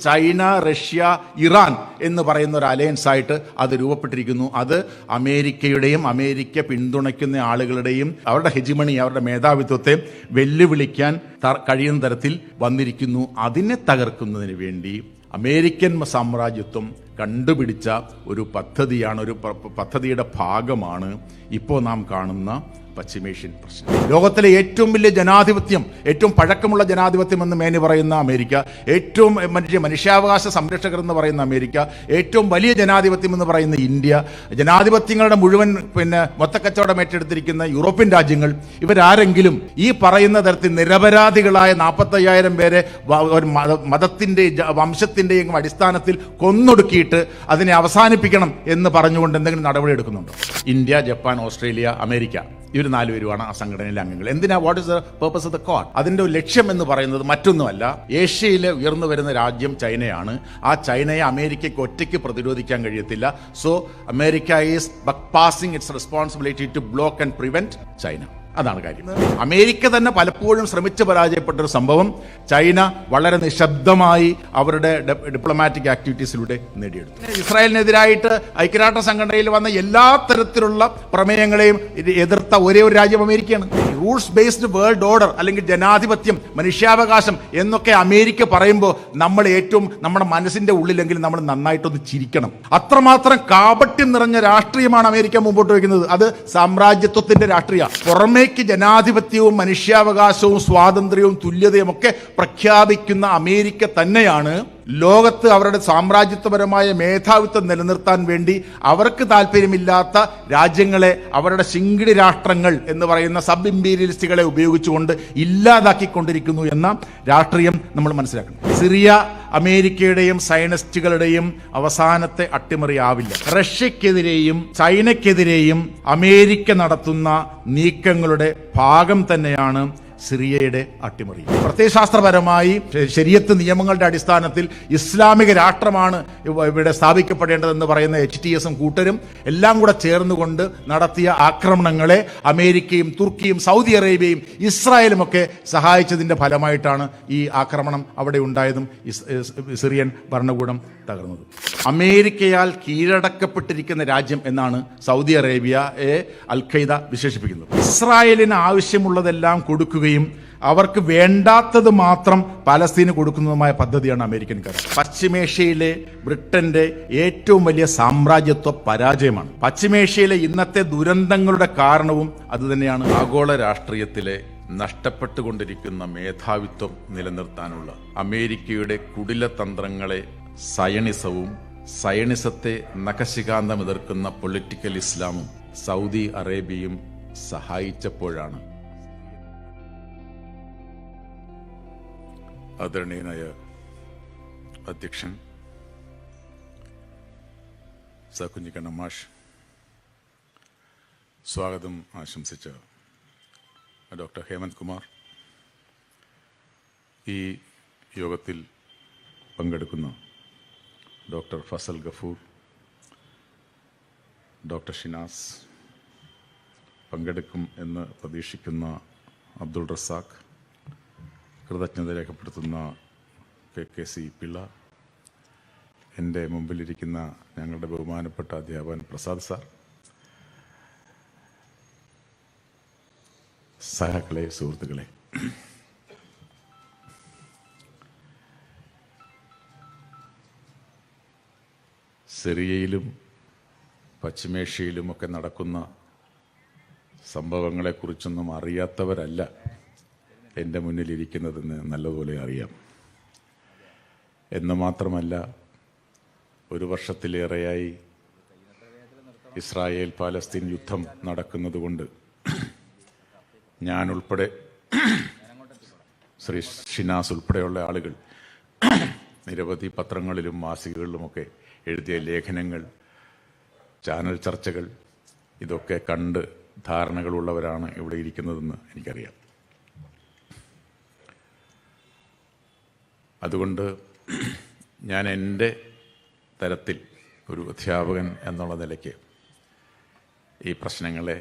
China, Russia, Iran എന്ന് പറയുന്ന ഒരു അലയൻസ് ആയിട്ട് അത് രൂപപ്പെട്ടിരിക്കുന്നു. അത് അമേരിക്കയുടെയും അമേരിക്ക പിന്തുണയ്ക്കുന്ന ആളുകളുടെയും അവരുടെ ഹെജിമണി, അവരുടെ മേധാവിത്വത്തെ വെല്ലുവിളിക്കാൻ കഴിയുന്ന തരത്തിൽ വന്നിരിക്കുന്നു. അതിനെ തകർക്കുന്നതിന് വേണ്ടി അമേരിക്കൻ സാമ്രാജ്യത്വം കണ്ടുപിടിച്ച ഒരു പദ്ധതിയാണ്, ഒരു പദ്ധതിയുടെ ഭാഗമാണ് ഇപ്പോൾ നാം കാണുന്ന പശ്ചിമേഷ്യൻ പ്രശ്നം. ലോകത്തിലെ ഏറ്റവും വലിയ ജനാധിപത്യം, ഏറ്റവും പഴക്കമുള്ള ജനാധിപത്യം എന്ന് മേനി പറയുന്ന അമേരിക്ക, ഏറ്റവും മനുഷ്യാവകാശ സംരക്ഷകർ എന്ന് പറയുന്ന അമേരിക്ക, ഏറ്റവും വലിയ ജനാധിപത്യം എന്ന് പറയുന്ന ഇന്ത്യ, ജനാധിപത്യങ്ങളുടെ മുഴുവൻ മൊത്തക്കച്ചവടം ഏറ്റെടുത്തിരിക്കുന്ന യൂറോപ്യൻ രാജ്യങ്ങൾ, ഇവരാരെങ്കിലും ഈ പറയുന്ന തരത്തിൽ നിരപരാധികളായ 45,000 പേരെ ഒരു മതത്തിന്റെ വംശത്തിന്റെയും അടിസ്ഥാനത്തിൽ കൊന്നൊടുക്കിയിട്ട് അതിനെ അവസാനിപ്പിക്കണം എന്ന് പറഞ്ഞുകൊണ്ട് എന്തെങ്കിലും നടപടി എടുക്കുന്നുണ്ടോ? ഇന്ത്യ, ജപ്പാൻ, ഓസ്ട്രേലിയ, അമേരിക്ക, ഇവർ 4 പേരുമാണ് ആ സംഘടനയിലെ അംഗങ്ങൾ. എന്തിനാ? What is the purpose of the code? അതിന്റെ ലക്ഷ്യം എന്ന് പറയുന്നത് മറ്റൊന്നുമല്ല, ഏഷ്യയിലെ ഉയർന്നു വരുന്ന രാജ്യം ചൈനയാണ്. ആ ചൈനയെ അമേരിക്കയ്ക്ക് ഒറ്റയ്ക്ക് പ്രതിരോധിക്കാൻ കഴിയത്തില്ല. So America is passing its responsibility to block and prevent China. അതാണ് കാര്യം. അമേരിക്ക തന്നെ പലപ്പോഴും ശ്രമിച്ച് പരാജയപ്പെട്ട ഒരു സംഭവം ചൈന വളരെ നിശബ്ദമായി അവരുടെ ഡിപ്ലോമാറ്റിക് ആക്ടിവിറ്റീസിലൂടെ നേടിയെടുത്തു. ഇസ്രായേലിനെതിരായിട്ട് ഐക്യരാഷ്ട്ര സംഘടനയിൽ വന്ന എല്ലാ തരത്തിലുള്ള പ്രമേയങ്ങളെയും എതിർത്ത ഒരേ ഒരു രാജ്യം അമേരിക്കയാണ്. റൂൾസ് ബേസ്ഡ് വേൾഡ് ഓർഡർ അല്ലെങ്കിൽ ജനാധിപത്യം, മനുഷ്യാവകാശം എന്നൊക്കെ അമേരിക്ക പറയുമ്പോൾ നമ്മൾ ഏറ്റവും നമ്മുടെ മനസ്സിന്റെ ഉള്ളിലെങ്കിലും നമ്മൾ നന്നായിട്ടൊന്ന് ചിരിക്കണം. അത്രമാത്രം കാപട്യം നിറഞ്ഞ രാഷ്ട്രീയമാണ് അമേരിക്ക മുമ്പോട്ട് വയ്ക്കുന്നത്. അത് സാമ്രാജ്യത്വത്തിന്റെ രാഷ്ട്രീയമാണ്. പുറമേക്ക് ജനാധിപത്യവും മനുഷ്യാവകാശവും സ്വാതന്ത്ര്യവും തുല്യതയും ഒക്കെ പ്രഖ്യാപിക്കുന്ന അമേരിക്ക തന്നെയാണ് ലോകത്ത് അവരുടെ സാമ്രാജ്യത്വപരമായ മേധാവിത്വം നിലനിർത്താൻ വേണ്ടി അവർക്ക് താല്പര്യമില്ലാത്ത രാജ്യങ്ങളെ, അവരുടെ ശിങ്കിടി രാഷ്ട്രങ്ങൾ എന്ന് പറയുന്ന സബ് ഇമ്പീരിയലിസ്റ്റുകളെ ഉപയോഗിച്ചുകൊണ്ട് ഇല്ലാതാക്കിക്കൊണ്ടിരിക്കുന്നു എന്ന രാഷ്ട്രീയം നമ്മൾ മനസ്സിലാക്കണം. സിറിയ അമേരിക്കയുടെയും സയനിസ്റ്റുകളുടെയും അവസാനത്തെ അട്ടിമറിയാവില്ല. റഷ്യക്കെതിരെയും ചൈനയ്ക്കെതിരെയും അമേരിക്ക നടത്തുന്ന നീക്കങ്ങളുടെ ഭാഗം തന്നെയാണ് സിറിയയുടെ അട്ടിമറി. പ്രത്യയശാസ്ത്രപരമായി ശരീഅത്ത് നിയമങ്ങളുടെ അടിസ്ഥാനത്തിൽ ഇസ്ലാമിക രാഷ്ട്രമാണ് ഇവിടെ സ്ഥാപിക്കപ്പെടേണ്ടതെന്ന് പറയുന്ന HTS-ഉം കൂട്ടരും എല്ലാം കൂടെ ചേർന്നുകൊണ്ട് നടത്തിയ ആക്രമണങ്ങളെ അമേരിക്കയും തുർക്കിയും സൗദി അറേബ്യയും ഇസ്രായേലും ഒക്കെ സഹായിച്ചതിന്റെ ഫലമായിട്ടാണ് ഈ ആക്രമണം അവിടെ ഉണ്ടായതും സിറിയൻ ഭരണകൂടം തകർന്നതും. അമേരിക്കയാൽ കീഴടക്കപ്പെട്ടിരിക്കുന്ന രാജ്യം എന്നാണ് സൗദി അറേബ്യയെ അൽ-ഖൈദ വിശേഷിപ്പിക്കുന്നത്. ഇസ്രായേലിന് ആവശ്യമുള്ളതെല്ലാം കൊടുക്കുകയും അവർക്ക് വേണ്ടാത്തത് മാത്രം പലസ്തീന് കൊടുക്കുന്നതുമായ പദ്ധതിയാണ് അമേരിക്കൻ കരാർ. പശ്ചിമേഷ്യയിലെ ബ്രിട്ടന്റെ ഏറ്റവും വലിയ സാമ്രാജ്യത്വ പരാജയമാണ്. പശ്ചിമേഷ്യയിലെ ഇന്നത്തെ ദുരന്തങ്ങളുടെ കാരണവും അതുതന്നെയാണ്. ആഗോള രാഷ്ട്രീയത്തിലെ നഷ്ടപ്പെട്ടുകൊണ്ടിരിക്കുന്ന മേധാവിത്വം നിലനിർത്താനുള്ള അമേരിക്കയുടെ കുടിലതന്ത്രങ്ങളെ സയണിസവും സയണിസത്തെ നഖശികാന്തം എതിർക്കുന്ന പൊളിറ്റിക്കൽ ഇസ്ലാമും സൗദി അറേബ്യയും സഹായിച്ചപ്പോഴാണ് ആദരണീയനായ അധ്യക്ഷൻ കുഞ്ഞിക്കണ്ണൻ മാഷ്, സ്വാഗതം ആശംസിച്ച ഡോക്ടർ ഹേമന്ത് കുമാർ, ഈ യോഗത്തിൽ പങ്കെടുക്കുന്ന ഡോക്ടർ ഫസൽ ഗഫൂർ, ഡോക്ടർ ഷിനാസ്, പങ്കെടുക്കും എന്ന് പ്രതീക്ഷിക്കുന്ന അബ്ദുൾ റസാഖ്, കൃതജ്ഞത രേഖപ്പെടുത്തുന്ന KKC പിള്ള, എൻ്റെ മുമ്പിലിരിക്കുന്ന ഞങ്ങളുടെ ബഹുമാനപ്പെട്ട അധ്യാപകൻ പ്രസാദ് സാർ, സഹാക്കളെ, സുഹൃത്തുക്കളെ, സിറിയയിലും പശ്ചിമേഷ്യയിലുമൊക്കെ നടക്കുന്ന സംഭവങ്ങളെക്കുറിച്ചൊന്നും അറിയാത്തവരല്ല എൻ്റെ മുന്നിലിരിക്കുന്നതെന്ന് നല്ലതുപോലെ അറിയാം. എന്ന് മാത്രമല്ല, 1 വർഷത്തിലേറെയായി ഇസ്രായേൽ പാലസ്തീൻ യുദ്ധം നടക്കുന്നതുകൊണ്ട് ഞാനുൾപ്പെടെ, ശ്രീ ഷിനാസ് ഉൾപ്പെടെയുള്ള ആളുകൾ നിരവധി പത്രങ്ങളിലും മാസികകളിലുമൊക്കെ എഴുതിയ ലേഖനങ്ങൾ, ചാനൽ ചർച്ചകൾ, ഇതൊക്കെ കണ്ട് ധാരണകളുള്ളവരാണ് ഇവിടെ ഇരിക്കുന്നതെന്ന് എനിക്കറിയാം. അതുകൊണ്ട് ഞാൻ എൻ്റെ തരത്തിൽ ഒരു അധ്യാപകൻ എന്നുള്ള നിലയ്ക്ക് ഈ പ്രശ്നങ്ങളെ,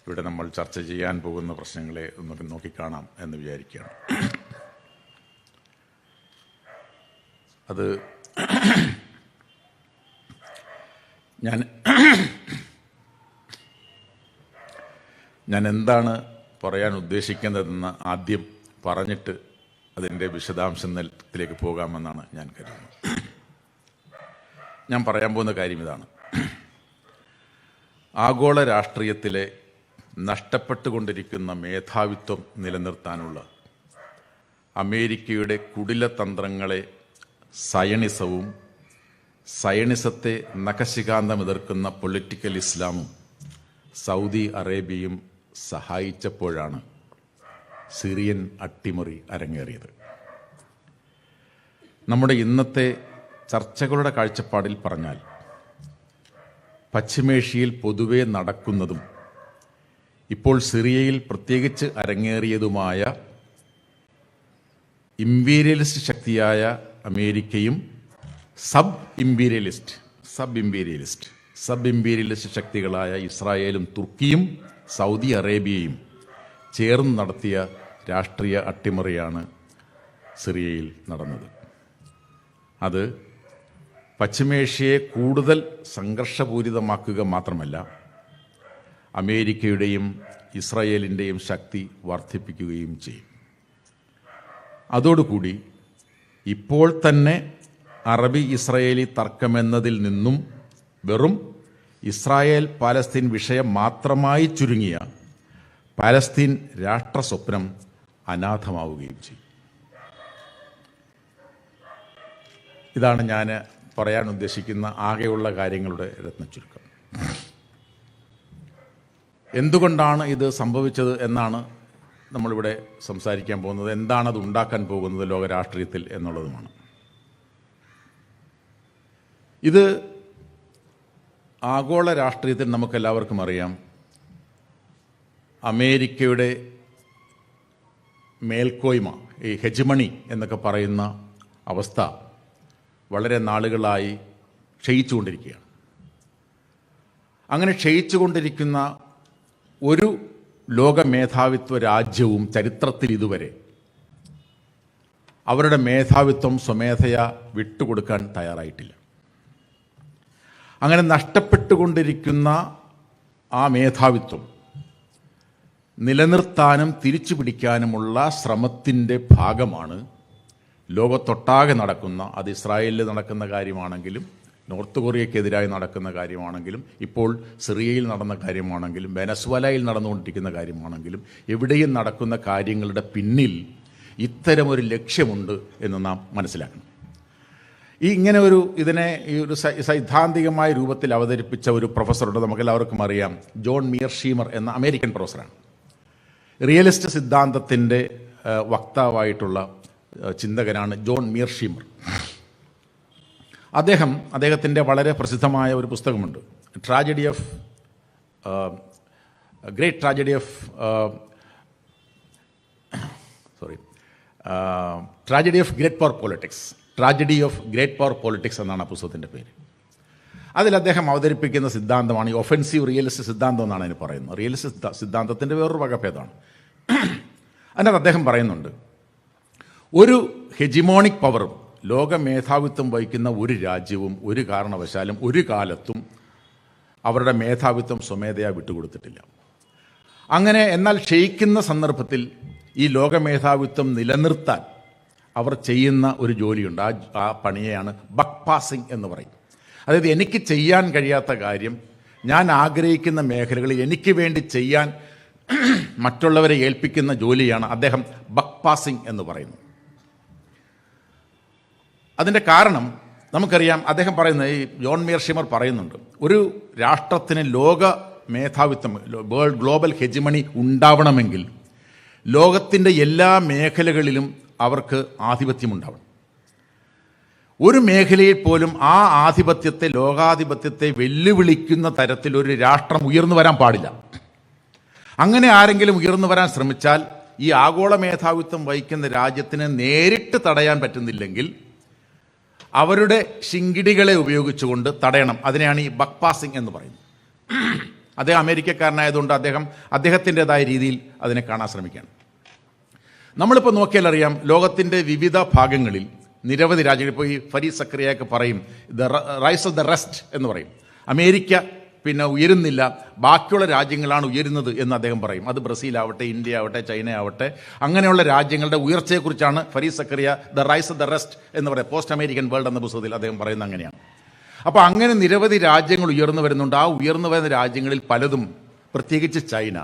ഇവിടെ നമ്മൾ ചർച്ച ചെയ്യാൻ പോകുന്ന പ്രശ്നങ്ങളെ ഒന്ന് നോക്കിക്കാണാം എന്ന് വിചാരിക്കുകയാണ്. അത് ഞാൻ എന്താണ് പറയാൻ ഉദ്ദേശിക്കുന്നതെന്ന് ആദ്യം പറഞ്ഞിട്ട് അതിൻ്റെ വിശദാംശത്തിലേക്ക് പോകാമെന്നാണ് ഞാൻ കരുതുന്നത്. ഞാൻ പറയാൻ പോകുന്ന കാര്യം ഇതാണ്. ആഗോള രാഷ്ട്രീയത്തിലെ നഷ്ടപ്പെട്ടുകൊണ്ടിരിക്കുന്ന മേധാവിത്വം നിലനിർത്താനുള്ള അമേരിക്കയുടെ കുടിലതന്ത്രങ്ങളെ സയണിസവും സയണിസത്തെ നഖശികാന്തമെതിർക്കുന്ന പൊളിറ്റിക്കൽ ഇസ്ലാമും സൗദി അറേബ്യയും സഹായിച്ചപ്പോഴാണ് സിറിയൻ അട്ടിമറി അരങ്ങേറിയത്. നമ്മുടെ ഇന്നത്തെ ചർച്ചകളുടെ കാഴ്ചപ്പാടിൽ പറഞ്ഞാൽ പശ്ചിമേഷ്യയിൽ പൊതുവെ നടക്കുന്നതും ഇപ്പോൾ സിറിയയിൽ പ്രത്യേകിച്ച് അരങ്ങേറിയതുമായ ഇമ്പീരിയലിസ്റ്റ് ശക്തിയായ അമേരിക്കയും സബ് ഇമ്പീരിയലിസ്റ്റ് ശക്തികളായ ഇസ്രായേലും തുർക്കിയും സൗദി അറേബ്യയും ചേർന്ന് നടത്തിയ രാഷ്ട്രീയ അട്ടിമറിയാണ് സിറിയയിൽ നടന്നത്. അത് പശ്ചിമേഷ്യയെ കൂടുതൽ സംഘർഷപൂരിതമാക്കുക മാത്രമല്ല, അമേരിക്കയുടെയും ഇസ്രായേലിൻ്റെയും ശക്തി വർദ്ധിപ്പിക്കുകയും ചെയ്യും. അതോടുകൂടി ഇപ്പോൾ തന്നെ അറബി ഇസ്രായേലി തർക്കമെന്നതിൽ നിന്നും വെറും ഇസ്രായേൽ പാലസ്തീൻ വിഷയം മാത്രമായി ചുരുങ്ങിയ പാലസ്തീൻ രാഷ്ട്ര സ്വപ്നം അനാഥമാവുകയും ചെയ്യും. ഇതാണ് ഞാൻ പറയാൻ ഉദ്ദേശിക്കുന്ന ആകെയുള്ള കാര്യങ്ങളുടെ രത്നച്ചുരുക്കം. എന്തുകൊണ്ടാണ് ഇത് സംഭവിച്ചത് എന്നാണ് നമ്മളിവിടെ സംസാരിക്കാൻ പോകുന്നത്. എന്താണത് ഉണ്ടാക്കാൻ പോകുന്നത് ലോകരാഷ്ട്രീയത്തിൽ എന്നുള്ളതുമാണ്. ഇത് ആഗോള രാഷ്ട്രീയത്തിൽ നമുക്കെല്ലാവർക്കും അറിയാം, അമേരിക്കയുടെ മേൽക്കോയ്മ, ഈ ഹെജിമണി എന്നൊക്കെ പറയുന്ന അവസ്ഥ വളരെ നാളുകളായി ക്ഷയിച്ചുകൊണ്ടിരിക്കുകയാണ്. അങ്ങനെ ക്ഷയിച്ചുകൊണ്ടിരിക്കുന്ന ഒരു ലോക മേധാവിത്വ രാജ്യവും ചരിത്രത്തിൽ ഇതുവരെ അവരുടെ മേധാവിത്വം സ്വമേധയാ വിട്ടുകൊടുക്കാൻ തയ്യാറായിട്ടില്ല. അങ്ങനെ നഷ്ടപ്പെട്ടുകൊണ്ടിരിക്കുന്ന ആ മേധാവിത്വം നിലനിർത്താനും തിരിച്ചു പിടിക്കാനുമുള്ള ശ്രമത്തിൻ്റെ ഭാഗമാണ് ലോകത്തൊട്ടാകെ നടക്കുന്ന, അത് ഇസ്രായേലിൽ നടക്കുന്ന കാര്യമാണെങ്കിലും നോർത്ത് കൊറിയയ്ക്കെതിരായി നടക്കുന്ന കാര്യമാണെങ്കിലും ഇപ്പോൾ സിറിയയിൽ നടന്ന കാര്യമാണെങ്കിലും വെനസ്വേലയിൽ നടന്നുകൊണ്ടിരിക്കുന്ന കാര്യമാണെങ്കിലും എവിടെയും നടക്കുന്ന കാര്യങ്ങളുടെ പിന്നിൽ ഇത്തരമൊരു ലക്ഷ്യമുണ്ട് എന്ന് നാം മനസ്സിലാക്കണം. ഇങ്ങനെ ഇതിനെ ഈ ഒരു സൈദ്ധാന്തികമായ രൂപത്തിൽ അവതരിപ്പിച്ച ഒരു പ്രൊഫസറുണ്ട്, നമുക്കെല്ലാവർക്കും അറിയാം, ജോൺ മീർഷീമർ എന്ന അമേരിക്കൻ പ്രൊഫസറാണ്. റിയലിസ്റ്റ് സിദ്ധാന്തത്തിൻ്റെ വക്താവായിട്ടുള്ള ചിന്തകനാണ് ജോൺ മീർഷീമർ. അദ്ദേഹത്തിൻ്റെ വളരെ പ്രസിദ്ധമായ ഒരു പുസ്തകമുണ്ട്, great tragedy of great power politics എന്നാണ് ആ പുസ്തകത്തിൻ്റെ പേര്. അതിൽ അദ്ദേഹം അവതരിപ്പിക്കുന്ന സിദ്ധാന്തമാണ് ഈ ഒഫൻസീവ് റിയലിസ്റ്റ് സിദ്ധാന്തം എന്നാണ് അതിന് പറയുന്നത്. റിയലിസ്റ്റ് സിദ്ധാന്തത്തിൻ്റെ വേറൊരു വകഭേദമാണ്. അതിനകത്ത് അദ്ദേഹം പറയുന്നുണ്ട്, ഒരു ഹെജിമോണിക് പവറും ലോക മേധാവിത്വം വഹിക്കുന്ന ഒരു രാജ്യവും ഒരു കാരണവശാലും ഒരു കാലത്തും അവരുടെ മേധാവിത്വം സ്വമേധയാ വിട്ടുകൊടുത്തിട്ടില്ല. അങ്ങനെ എന്നാൽ ക്ഷയിക്കുന്ന സന്ദർഭത്തിൽ ഈ ലോക മേധാവിത്വം നിലനിർത്താൻ അവർ ചെയ്യുന്ന ഒരു ജോലിയുണ്ട്. ആ പണിയെയാണ് ബക്ക് പാസിംഗ് എന്ന് പറയും. അതായത് എനിക്ക് ചെയ്യാൻ കഴിയാത്ത കാര്യം ഞാൻ ആഗ്രഹിക്കുന്ന മേഖലകളിൽ എനിക്ക് വേണ്ടി ചെയ്യാൻ മറ്റുള്ളവരെ ഏൽപ്പിക്കുന്ന ജോലിയാണ് അദ്ദേഹം ബക്ക് പാസിംഗ് എന്ന് പറയുന്നത്. അതിൻ്റെ കാരണം നമുക്കറിയാം. അദ്ദേഹം പറയുന്നത്, ഈ ജോൺ മീർഷീമർ പറയുന്നുണ്ട്, ഒരു രാഷ്ട്രത്തിന് ലോക മേധാവിത്വം, ഗ്ലോബൽ ഹെജിമണി ഉണ്ടാവണമെങ്കിൽ ലോകത്തിൻ്റെ എല്ലാ മേഖലകളിലും അവർക്ക് ആധിപത്യമുണ്ടാവണം. ഒരു മേഖലയിൽ പോലും ആ ആധിപത്യത്തെ, ലോകാധിപത്യത്തെ വെല്ലുവിളിക്കുന്ന തരത്തിൽ ഒരു രാഷ്ട്രം ഉയർന്നു വരാൻ പാടില്ല. അങ്ങനെ ആരെങ്കിലും ഉയർന്നു വരാൻ ശ്രമിച്ചാൽ ഈ ആഗോള മേധാവിത്വം വഹിക്കുന്ന രാജ്യത്തിന് നേരിട്ട് തടയാൻ പറ്റുന്നില്ലെങ്കിൽ അവരുടെ ശിങ്കിടികളെ ഉപയോഗിച്ചുകൊണ്ട് തടയണം. അതിനെയാണ് ഈ ബക്ക് പാസിംഗ് എന്ന് പറയുന്നത്. അദ്ദേഹം അമേരിക്കക്കാരനായതുകൊണ്ട് അദ്ദേഹത്തിൻ്റെതായ രീതിയിൽ അതിനെ കാണാൻ ശ്രമിക്കുകയാണ്. നമ്മളിപ്പോൾ നോക്കിയാൽ അറിയാം, ലോകത്തിൻ്റെ വിവിധ ഭാഗങ്ങളിൽ നിരവധി രാജ്യങ്ങൾ, ഇപ്പോൾ ഈ ഫരീദ് സക്കറിയൊക്കെ പറയും റൈസ് ഓഫ് ദ റെസ്റ്റ് എന്ന് പറയും. അമേരിക്ക പിന്നെ ഉയരുന്നില്ല, ബാക്കിയുള്ള രാജ്യങ്ങളാണ് ഉയരുന്നത് എന്ന് അദ്ദേഹം പറയും. അത് ബ്രസീലാവട്ടെ, ഇന്ത്യ ആവട്ടെ, ചൈന ആവട്ടെ, അങ്ങനെയുള്ള രാജ്യങ്ങളുടെ ഉയർച്ചയെക്കുറിച്ചാണ് Fareed Zakaria the rise of the rest എന്ന് പറയും. പോസ്റ്റ് അമേരിക്കൻ വേൾഡ് എന്ന പുസ്തകത്തിൽ അദ്ദേഹം പറയുന്നത് അങ്ങനെയാണ്. അപ്പോൾ അങ്ങനെ നിരവധി രാജ്യങ്ങൾ ഉയർന്നു വരുന്നുണ്ട്. ആ ഉയർന്നു വരുന്ന രാജ്യങ്ങളിൽ പലതും, പ്രത്യേകിച്ച് ചൈന,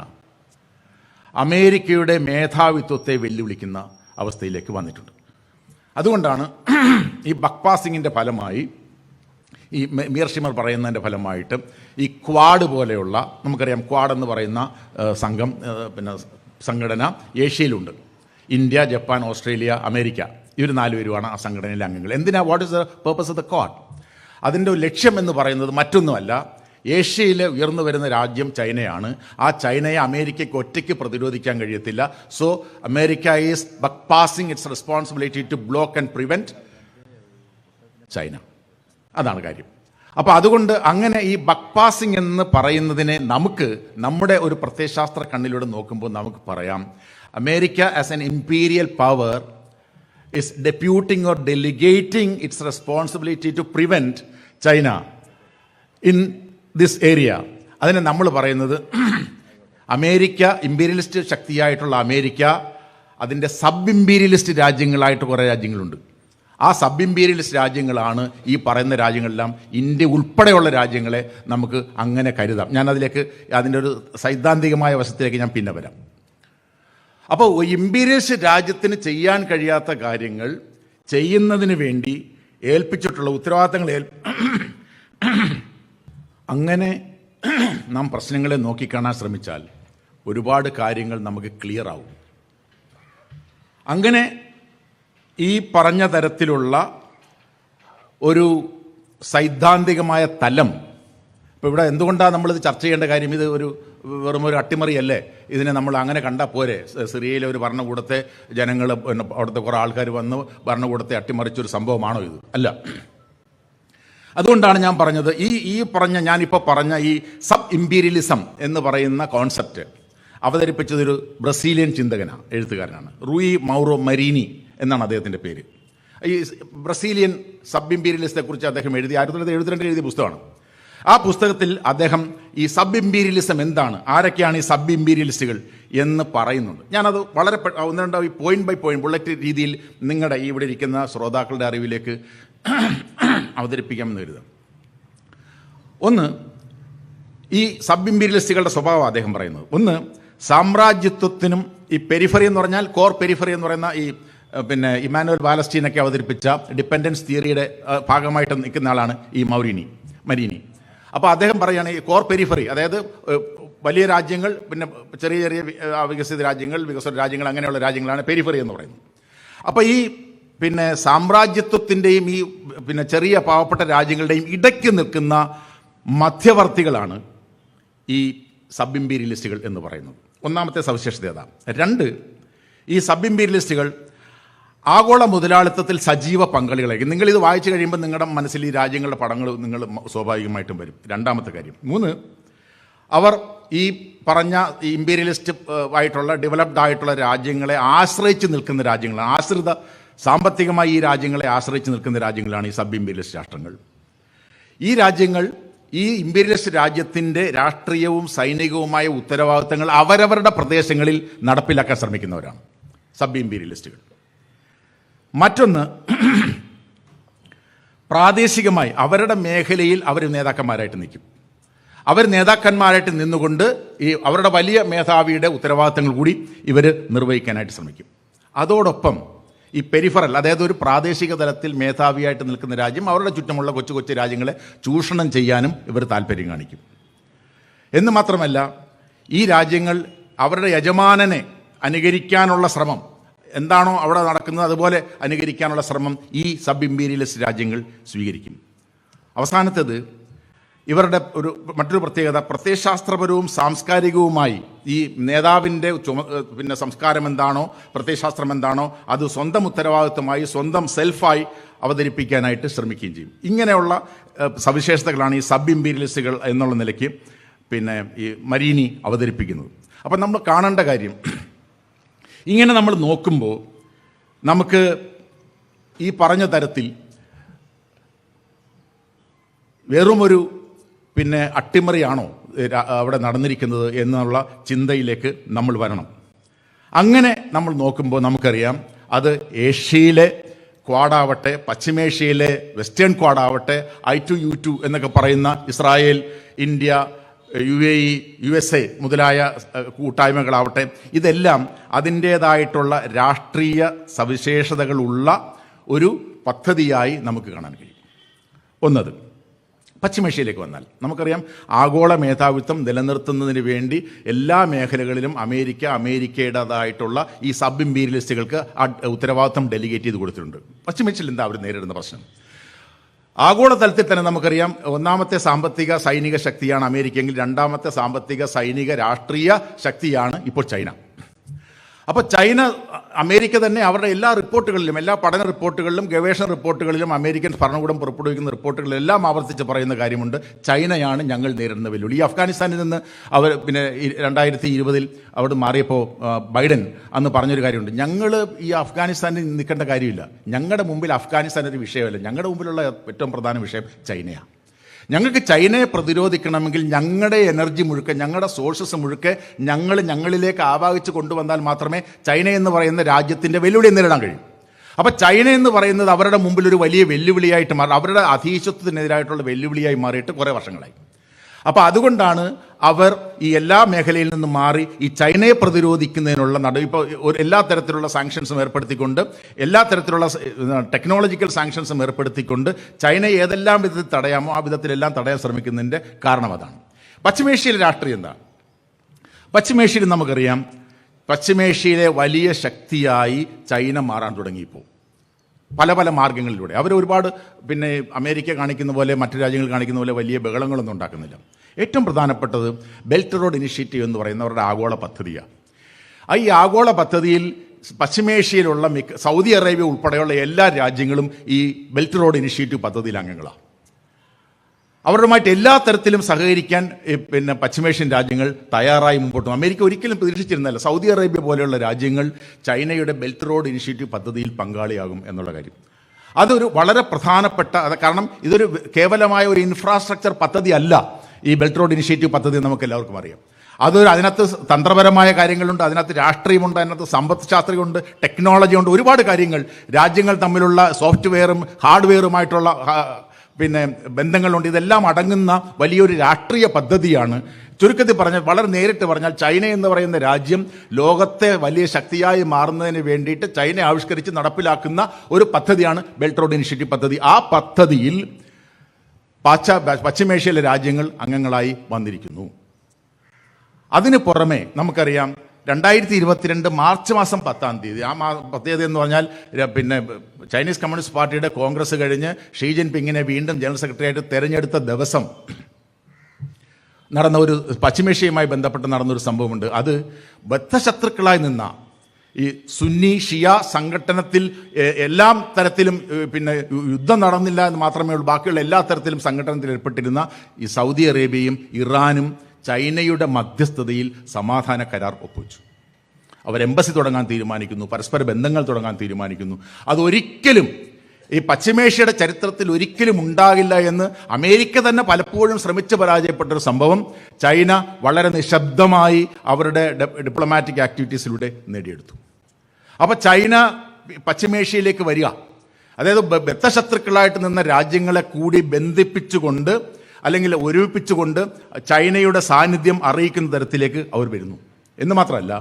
അമേരിക്കയുടെ മേധാവിത്വത്തെ വെല്ലുവിളിക്കുന്ന അവസ്ഥയിലേക്ക് വന്നിട്ടുണ്ട്. അതുകൊണ്ടാണ് ഈ ബക്പാസിങ്ങിൻ്റെ ഫലമായി, ഈ മീർ ഷിമർ പറയുന്നതിൻ്റെ ഫലമായിട്ട് ഈ ക്വാഡ് പോലെയുള്ള, നമുക്കറിയാം ക്വാഡ് എന്ന് പറയുന്ന സംഘടന ഏഷ്യയിലുണ്ട്. ഇന്ത്യ, ജപ്പാൻ, ഓസ്ട്രേലിയ, അമേരിക്ക, ഇവർ 4 പേരുമാണ് ആ സംഘടനയിലെ അംഗങ്ങൾ. എന്തിനാ, what is the purpose of the quad? അതിൻ്റെ ലക്ഷ്യം എന്ന് പറയുന്നത് മറ്റൊന്നുമല്ല, ഏഷ്യയിലെ ഉയർന്നു വരുന്ന രാജ്യം ചൈനയാണ്. ആ ചൈനയെ അമേരിക്കയ്ക്ക് ഒറ്റയ്ക്ക് പ്രതിരോധിക്കാൻ കഴിയത്തില്ല. So America is passing its responsibility to block and prevent China. അതാണ് കാര്യം. അപ്പോൾ അതുകൊണ്ട് അങ്ങനെ ഈ ബക്ക് പാസിംഗ് എന്ന് പറയുന്നതിനെ നമുക്ക് നമ്മുടെ ഒരു പ്രത്യയശാസ്ത്ര കണ്ണിലൂടെ നോക്കുമ്പോൾ നമുക്ക് പറയാം, America as an imperial power is deputing or delegating its responsibility to prevent China in this area. അതിനെ നമ്മൾ പറയുന്നത്, അമേരിക്ക ഇമ്പീരിയലിസ്റ്റ് ശക്തിയായിട്ടുള്ള അമേരിക്ക, അതിൻ്റെ സബ് ഇമ്പീരിയലിസ്റ്റ് രാജ്യങ്ങളായിട്ട് കുറേ രാജ്യങ്ങളുണ്ട്. ആ സബ് ഇമ്പീരിയലിസ്റ്റ് രാജ്യങ്ങളാണ് ഈ പറയുന്ന രാജ്യങ്ങളെല്ലാം. ഇന്ത്യ ഉൾപ്പെടെയുള്ള രാജ്യങ്ങളെ നമുക്ക് അങ്ങനെ കരുതാം. ഞാനതിലേക്ക്, അതിൻ്റെ ഒരു സൈദ്ധാന്തികമായ വശത്തിലേക്ക് ഞാൻ പിന്നെ വരാം. അപ്പോൾ ഇമ്പീരിയലിസ്റ്റ് രാജ്യത്തിന് ചെയ്യാൻ കഴിയാത്ത കാര്യങ്ങൾ ചെയ്യുന്നതിന് വേണ്ടി ഏൽപ്പിച്ചിട്ടുള്ള ഉത്തരവാദിത്തങ്ങൾ അങ്ങനെ നാം പ്രശ്നങ്ങളെ നോക്കിക്കാണാൻ ശ്രമിച്ചാൽ ഒരുപാട് കാര്യങ്ങൾ നമുക്ക് ക്ലിയർ ആവും. അങ്ങനെ ഈ പറഞ്ഞ തരത്തിലുള്ള ഒരു സൈദ്ധാന്തികമായ തലം, ഇപ്പോൾ ഇവിടെ എന്തുകൊണ്ടാണ് നമ്മളിത് ചർച്ച ചെയ്യേണ്ട കാര്യം? ഇത് വെറും ഒരു അട്ടിമറിയല്ലേ? ഇതിനെ നമ്മൾ അങ്ങനെ കണ്ടാൽ പോരെ? സിറിയയിലെ ഒരു ഭരണകൂടത്തെ ജനങ്ങൾ, അവിടുത്തെ കുറേ ആൾക്കാർ വന്ന് ഭരണകൂടത്തെ അട്ടിമറിച്ചൊരു സംഭവമാണോ ഇത്? അല്ല. അതുകൊണ്ടാണ് ഞാൻ പറഞ്ഞത്, ഞാനിപ്പോൾ പറഞ്ഞ ഈ സബ് ഇമ്പീരിയലിസം എന്ന് പറയുന്ന കോൺസെപ്റ്റ് അവതരിപ്പിച്ചതൊരു ബ്രസീലിയൻ ചിന്തകനാണ്, എഴുത്തുകാരനാണ്. റൂയി മൗറോ മരീനി എന്നാണ് അദ്ദേഹത്തിൻ്റെ പേര്. ഈ ബ്രസീലിയൻ സബ് ഇമ്പീരിയലിസത്തെക്കുറിച്ച് അദ്ദേഹം 1972 എഴുതിയ പുസ്തകമാണ്. ആ പുസ്തകത്തിൽ അദ്ദേഹം ഈ സബ് ഇമ്പീരിയലിസം എന്താണ്, ആരൊക്കെയാണ് ഈ സബ് ഇമ്പീരിയലിസ്റ്റുകൾ എന്ന് പറയുന്നുണ്ട്. ഞാനത് വളരെ ഒന്ന് രണ്ട് പോയിന്റ് ബൈ പോയിന്റ് ബുള്ളറ്റ് രീതിയിൽ നിങ്ങളുടെ ഇവിടെ ഇരിക്കുന്ന ശ്രോതാക്കളുടെ അറിവിലേക്ക് അവതരിപ്പിക്കാമെന്ന് കരുതാം. ഒന്ന്, ഈ സബ് ഇമ്പീരിയലിസ്റ്റുകളുടെ സ്വഭാവം അദ്ദേഹം പറയുന്നത്, ഒന്ന്, സാമ്രാജ്യത്വത്തിനും ഈ പെരിഫറി എന്ന് പറഞ്ഞാൽ കോർ പെരിഫറി എന്ന് പറയുന്ന ഈ ഇമാനുവൽ ബാലസ്റ്റീനൊക്കെ അവതരിപ്പിച്ച ഡിപ്പെൻഡൻസ് തിയറിയുടെ ഭാഗമായിട്ട് നിൽക്കുന്ന ആളാണ് ഈ മരീനി. അപ്പോൾ അദ്ദേഹം പറയുകയാണ്, ഈ കോർ പെരിഫറി, അതായത് വലിയ രാജ്യങ്ങൾ, പിന്നെ ചെറിയ ചെറിയ വികസിത രാജ്യങ്ങൾ അങ്ങനെയുള്ള രാജ്യങ്ങളാണ് പെരിഫറി എന്ന് പറയുന്നത്. അപ്പോൾ ഈ സാമ്രാജ്യത്വത്തിൻ്റെയും ഈ ചെറിയ പാവപ്പെട്ട രാജ്യങ്ങളുടെയും ഇടയ്ക്ക് നിൽക്കുന്ന മധ്യവർത്തികളാണ് ഈ സബ് ഇമ്പീരിയലിസ്റ്റുകൾ എന്ന് പറയുന്നത്. ഒന്നാമത്തെ സവിശേഷത അതാണ്. രണ്ട്, ഈ സബ് ഇമ്പീരിയലിസ്റ്റുകൾ ആഗോള മുതലാളിത്തത്തിൽ സജീവ പങ്കാളികളായിരിക്കും. നിങ്ങളിത് വായിച്ചു കഴിയുമ്പോൾ നിങ്ങളുടെ മനസ്സിൽ ഈ രാജ്യങ്ങളുടെ പടങ്ങൾ നിങ്ങൾ സ്വാഭാവികമായിട്ടും വരും. രണ്ടാമത്തെ കാര്യം. മൂന്ന്, അവർ ഈ പറഞ്ഞ ഇമ്പീരിയലിസ്റ്റ് ആയിട്ടുള്ള ഡെവലപ്ഡ് ആയിട്ടുള്ള രാജ്യങ്ങളെ ആശ്രയിച്ച് നിൽക്കുന്ന രാജ്യങ്ങളാണ്, സാമ്പത്തികമായി ഈ രാജ്യങ്ങളെ ആശ്രയിച്ച് നിൽക്കുന്ന രാജ്യങ്ങളാണ് ഈ സബ് ഇമ്പീരിയലിസ്റ്റ് രാഷ്ട്രങ്ങൾ. ഈ രാജ്യങ്ങൾ ഈ ഇമ്പീരിയലിസ്റ്റ് രാജ്യത്തിൻ്റെ രാഷ്ട്രീയവും സൈനികവുമായ ഉത്തരവാദിത്തങ്ങൾ അവരവരുടെ പ്രദേശങ്ങളിൽ നടപ്പിലാക്കാൻ ശ്രമിക്കുന്നവരാണ് സബ് ഇമ്പീരിയലിസ്റ്റുകൾ. മറ്റൊന്ന്, പ്രാദേശികമായി അവരുടെ മേഖലയിൽ അവർ നേതാക്കന്മാരായിട്ട് നിൽക്കും. അവർ നേതാക്കന്മാരായിട്ട് നിന്നുകൊണ്ട് ഈ അവരുടെ വലിയ മേധാവിയുടെ ഉത്തരവാദിത്തങ്ങൾ കൂടി ഇവർ നിർവഹിക്കാനായിട്ട് ശ്രമിക്കും. അതോടൊപ്പം ഈ പെരിഫറൽ, അതായത് ഒരു പ്രാദേശിക തലത്തിൽ മേധാവിയായിട്ട് നിൽക്കുന്ന രാജ്യം അവരുടെ ചുറ്റുമുള്ള കൊച്ചു കൊച്ചു രാജ്യങ്ങളെ ചൂഷണം ചെയ്യാനും ഇവർ താല്പര്യം കാണിക്കും. എന്ന് മാത്രമല്ല, ഈ രാജ്യങ്ങൾ അവരുടെ യജമാനനെ അനുകരിക്കാനുള്ള ശ്രമം എന്താണോ അവിടെ നടക്കുന്നത് അതുപോലെ അനുകരിക്കാനുള്ള ശ്രമം ഈ സബ് ഇമ്പീരിയലിസ്റ്റ് രാജ്യങ്ങൾ സ്വീകരിക്കും. അവസാനത്തേത്, ഇവരുടെ മറ്റൊരു പ്രത്യേകത, പ്രത്യയശാസ്ത്രപരവും സാംസ്കാരികവുമായി ഈ നേതാവിൻ്റെ സംസ്കാരം എന്താണോ, പ്രത്യയശാസ്ത്രം എന്താണോ, അത് സ്വന്തം ഉത്തരവാദിത്വമായി സ്വന്തം സെൽഫായി അവതരിപ്പിക്കാനായിട്ട് ശ്രമിക്കുകയും ചെയ്യും. ഇങ്ങനെയുള്ള സവിശേഷതകളാണ് ഈ സബ് ഇമ്പീരിയലിസ്റ്റുകൾ എന്നുള്ള നിലയ്ക്ക് ഈ മരീനി അവതരിപ്പിക്കുന്നത്. അപ്പം നമ്മൾ കാണേണ്ട കാര്യം, ഇങ്ങനെ നമ്മൾ നോക്കുമ്പോൾ നമുക്ക് ഈ പറഞ്ഞ തരത്തിൽ വെറുമൊരു അട്ടിമറിയാണോ അവിടെ നടന്നിരിക്കുന്നത് എന്നുള്ള ചിന്തയിലേക്ക് നമ്മൾ വരണം. അങ്ങനെ നമ്മൾ നോക്കുമ്പോൾ നമുക്കറിയാം അത് ഏഷ്യയിലെ ക്വാഡാവട്ടെ, പശ്ചിമേഷ്യയിലെ വെസ്റ്റേൺ ക്വാഡാവട്ടെ, I2U2 എന്നൊക്കെ പറയുന്ന ഇസ്രായേൽ, ഇന്ത്യ, UAE, USA മുതലായ കൂട്ടായ്മകളാവട്ടെ, ഇതെല്ലാം അതിൻ്റേതായിട്ടുള്ള രാഷ്ട്രീയ സവിശേഷതകളുള്ള ഒരു പദ്ധതിയായി നമുക്ക് കാണാൻ കഴിയും. ഒന്നത്. പശ്ചിമേഷ്യയിലേക്ക് വന്നാൽ നമുക്കറിയാം ആഗോള മേധാവിത്വം നിലനിർത്തുന്നതിന് വേണ്ടി എല്ലാ മേഖലകളിലും അമേരിക്കയുടേതായിട്ടുള്ള ഈ സബ് ഇമ്പീരിയലിസ്റ്റുകൾക്ക് ഉത്തരവാദിത്വം ഡെലിഗേറ്റ് ചെയ്ത് കൊടുത്തിട്ടുണ്ട്. പശ്ചിമേഷ്യയിൽ എന്താ അവർ നേരിടുന്ന പ്രശ്നം? ആഗോളതലത്തിൽ തന്നെ നമുക്കറിയാം ഒന്നാമത്തെ സാമ്പത്തിക സൈനിക ശക്തിയാണ് അമേരിക്കയെങ്കിൽ രണ്ടാമത്തെ സാമ്പത്തിക സൈനിക രാഷ്ട്രീയ ശക്തിയാണ് ഇപ്പോൾ ചൈന. അപ്പോൾ ചൈന, അമേരിക്ക തന്നെ അവരുടെ എല്ലാ റിപ്പോർട്ടുകളിലും, എല്ലാ പഠന റിപ്പോർട്ടുകളിലും ഗവേഷണ റിപ്പോർട്ടുകളിലും അമേരിക്കൻ ഭരണകൂടം പുറപ്പെടുവിക്കുന്ന റിപ്പോർട്ടുകളിലെല്ലാം ആവർത്തിച്ച് പറയുന്ന കാര്യമുണ്ട്, ചൈനയാണ് ഞങ്ങൾ നേരിടുന്ന വെല്ലുവിളി. ഈ അഫ്ഗാനിസ്ഥാനിൽ നിന്ന് അവർ 2020 അവിടെ മാറിയപ്പോൾ ബൈഡൻ അന്ന് പറഞ്ഞൊരു കാര്യമുണ്ട്, ഞങ്ങൾ ഈ അഫ്ഗാനിസ്ഥാനിൽ നിൽക്കേണ്ട കാര്യമില്ല, ഞങ്ങളുടെ മുമ്പിൽ അഫ്ഗാനിസ്ഥാൻ ഒരു വിഷയമല്ല, ഞങ്ങളുടെ മുമ്പിലുള്ള ഏറ്റവും പ്രധാന വിഷയം ചൈനയാണ്. ഞങ്ങൾക്ക് ചൈനയെ പ്രതിരോധിക്കണമെങ്കിൽ ഞങ്ങളുടെ എനർജി മുഴുക്കെ, ഞങ്ങളുടെ സോഴ്സസ് മുഴുക്കെ ഞങ്ങളിലേക്ക് ആവാഹിച്ച് കൊണ്ടുവന്നാൽ മാത്രമേ ചൈന എന്ന് പറയുന്ന രാജ്യത്തിൻ്റെ വെല്ലുവിളി നേരിടാൻ കഴിയും. അപ്പോൾ ചൈന എന്ന് പറയുന്നത് അവരുടെ മുമ്പിൽ ഒരു വലിയ വെല്ലുവിളിയായിട്ട് മാറി, അവരുടെ അധീശത്വത്തിനെതിരായിട്ടുള്ള വെല്ലുവിളിയായി മാറിയിട്ട് കുറേ വർഷങ്ങളായി. അപ്പോൾ അതുകൊണ്ടാണ് അവർ ഈ എല്ലാ മേഖലയിൽ നിന്നും മാറി ഈ ചൈനയെ പ്രതിരോധിക്കുന്നതിനുള്ള ഇപ്പോൾ എല്ലാ തരത്തിലുള്ള സാങ്ഷൻസും ഏർപ്പെടുത്തിക്കൊണ്ട്, എല്ലാ തരത്തിലുള്ള ടെക്നോളജിക്കൽ സാങ്ഷൻസും ഏർപ്പെടുത്തിക്കൊണ്ട് ചൈനയെ ഏതെല്ലാം വിധത്തിൽ തടയാമോ ആ വിധത്തിലെല്ലാം തടയാൻ ശ്രമിക്കുന്നതിൻ്റെ കാരണം അതാണ്. പശ്ചിമേഷ്യയിലെ രാഷ്ട്രീയം എന്താണ്? പശ്ചിമേഷ്യയിൽ നമുക്കറിയാം, പശ്ചിമേഷ്യയിലെ വലിയ ശക്തിയായി ചൈന മാറാൻ തുടങ്ങിയപ്പോൾ പല പല മാർഗങ്ങളിലൂടെ അവർ ഒരുപാട് അമേരിക്ക കാണിക്കുന്ന പോലെ മറ്റു രാജ്യങ്ങൾ കാണിക്കുന്ന പോലെ വലിയ ബഹളങ്ങളൊന്നും ഉണ്ടാക്കുന്നില്ല. ഏറ്റവും പ്രധാനപ്പെട്ടത് ബെൽറ്റ് റോഡ് ഇനിഷ്യേറ്റീവ് എന്ന് പറയുന്ന അവരുടെ ആഗോള പദ്ധതിയാണ്. ഈ ആഗോള പദ്ധതിയിൽ പശ്ചിമേഷ്യയിലുള്ള സൗദി അറേബ്യ ഉൾപ്പെടെയുള്ള എല്ലാ രാജ്യങ്ങളും ഈ ബെൽറ്റ് റോഡ് ഇനിഷ്യേറ്റീവ് പദ്ധതിയിൽ അംഗങ്ങളാണ്. അവരുമായിട്ട് എല്ലാ തരത്തിലും സഹകരിക്കാൻ പശ്ചിമേഷ്യൻ രാജ്യങ്ങൾ തയ്യാറായി മുമ്പോട്ടും. അമേരിക്ക ഒരിക്കലും പ്രതീക്ഷിച്ചിരുന്നല്ല സൗദി അറേബ്യ പോലെയുള്ള രാജ്യങ്ങൾ ചൈനയുടെ ബെൽറ്റ് റോഡ് ഇനിഷ്യേറ്റീവ് പദ്ധതിയിൽ പങ്കാളിയാകും എന്നുള്ള കാര്യം. അതൊരു വളരെ പ്രധാനപ്പെട്ട, കാരണം ഇതൊരു കേവലമായ ഒരു ഇൻഫ്രാസ്ട്രക്ചർ പദ്ധതി അല്ല. ഈ ബെൽറ്റ് റോഡ് ഇനിഷ്യേറ്റീവ് പദ്ധതി നമുക്ക് എല്ലാവർക്കും അറിയാം. അതിനകത്ത് തന്ത്രപരമായ കാര്യങ്ങളുണ്ട്, അതിനകത്ത് രാഷ്ട്രീയമുണ്ട്, അതിനകത്ത് സമ്പദ് ശാസ്ത്രമുണ്ട്, ടെക്നോളജി ഉണ്ട്, ഒരുപാട് കാര്യങ്ങൾ, രാജ്യങ്ങൾ തമ്മിലുള്ള സോഫ്റ്റ്വെയറും ഹാർഡ്വെയറുമായിട്ടുള്ള ബന്ധങ്ങളുണ്ട്. ഇതെല്ലാം അടങ്ങുന്ന വലിയൊരു രാഷ്ട്രീയ പദ്ധതിയാണ്. ചുരുക്കത്തിൽ പറഞ്ഞാൽ, വളരെ നേരിട്ട് പറഞ്ഞാൽ, ചൈന എന്ന് പറയുന്ന രാജ്യം ലോകത്തെ വലിയ ശക്തിയായി മാറുന്നതിന് വേണ്ടിയിട്ട് ചൈന ആവിഷ്കരിച്ച് നടപ്പിലാക്കുന്ന ഒരു പദ്ധതിയാണ് ബെൽറ്റ് റോഡ് ഇനിഷ്യേറ്റീവ് പദ്ധതി. ആ പദ്ധതിയിൽ പശ്ചിമേഷ്യയിലെ രാജ്യങ്ങൾ അംഗങ്ങളായി വന്നിരിക്കുന്നു. അതിന് പുറമെ നമുക്കറിയാം 2022 മാർച്ച് മാസം 10-ാം തീയതി, ആ പ്രത്യേകത എന്ന് പറഞ്ഞാൽ ചൈനീസ് കമ്മ്യൂണിസ്റ്റ് പാർട്ടിയുടെ കോൺഗ്രസ് കഴിഞ്ഞ് ഷീ ജിൻപിങ്ങിനെ വീണ്ടും ജനറൽ സെക്രട്ടറി ആയിട്ട് തെരഞ്ഞെടുത്ത ദിവസം നടന്ന ഒരു പശ്ചിമേഷ്യയുമായി ബന്ധപ്പെട്ട് നടന്നൊരു സംഭവമുണ്ട്. അത് ബദ്ധശത്രുക്കളായി നിന്ന ഈ സുന്നി ഷിയ സംഘടനത്തിൽ എല്ലാ തരത്തിലും യുദ്ധം നടന്നില്ല എന്ന് മാത്രമേ ഉള്ളൂ, ബാക്കിയുള്ള എല്ലാ തരത്തിലും സംഘടനത്തിൽ ഏർപ്പെട്ടിരുന്ന ഈ സൗദി അറേബ്യയും ഇറാനും ചൈനയുടെ മധ്യസ്ഥതയിൽ സമാധാന കരാർ ഒപ്പുവെച്ചു. അവർ എംബസി തുടങ്ങാൻ തീരുമാനിക്കുന്നു, പരസ്പര ബന്ധങ്ങൾ തുടങ്ങാൻ തീരുമാനിക്കുന്നു. അതൊരിക്കലും ഈ പശ്ചിമേഷ്യയുടെ ചരിത്രത്തിൽ ഒരിക്കലും ഉണ്ടാകില്ല എന്ന് അമേരിക്ക തന്നെ പലപ്പോഴും ശ്രമിച്ച് പരാജയപ്പെട്ടൊരു സംഭവം ചൈന വളരെ നിശബ്ദമായി അവരുടെ ഡിപ്ലോമാറ്റിക് ആക്ടിവിറ്റീസിലൂടെ നേടിയെടുത്തു. അപ്പോൾ ചൈന പശ്ചിമേഷ്യയിലേക്ക് വരിക, അതായത് ബദ്ധശത്രുക്കളായിട്ട് നിന്ന രാജ്യങ്ങളെ കൂടി ബന്ധിപ്പിച്ചുകൊണ്ട് അല്ലെങ്കിൽ ഒരുമിപ്പിച്ചുകൊണ്ട് ചൈനയുടെ സാന്നിധ്യം അറിയിക്കുന്ന തരത്തിലേക്ക് അവർ വരുന്നു എന്ന് മാത്രമല്ല,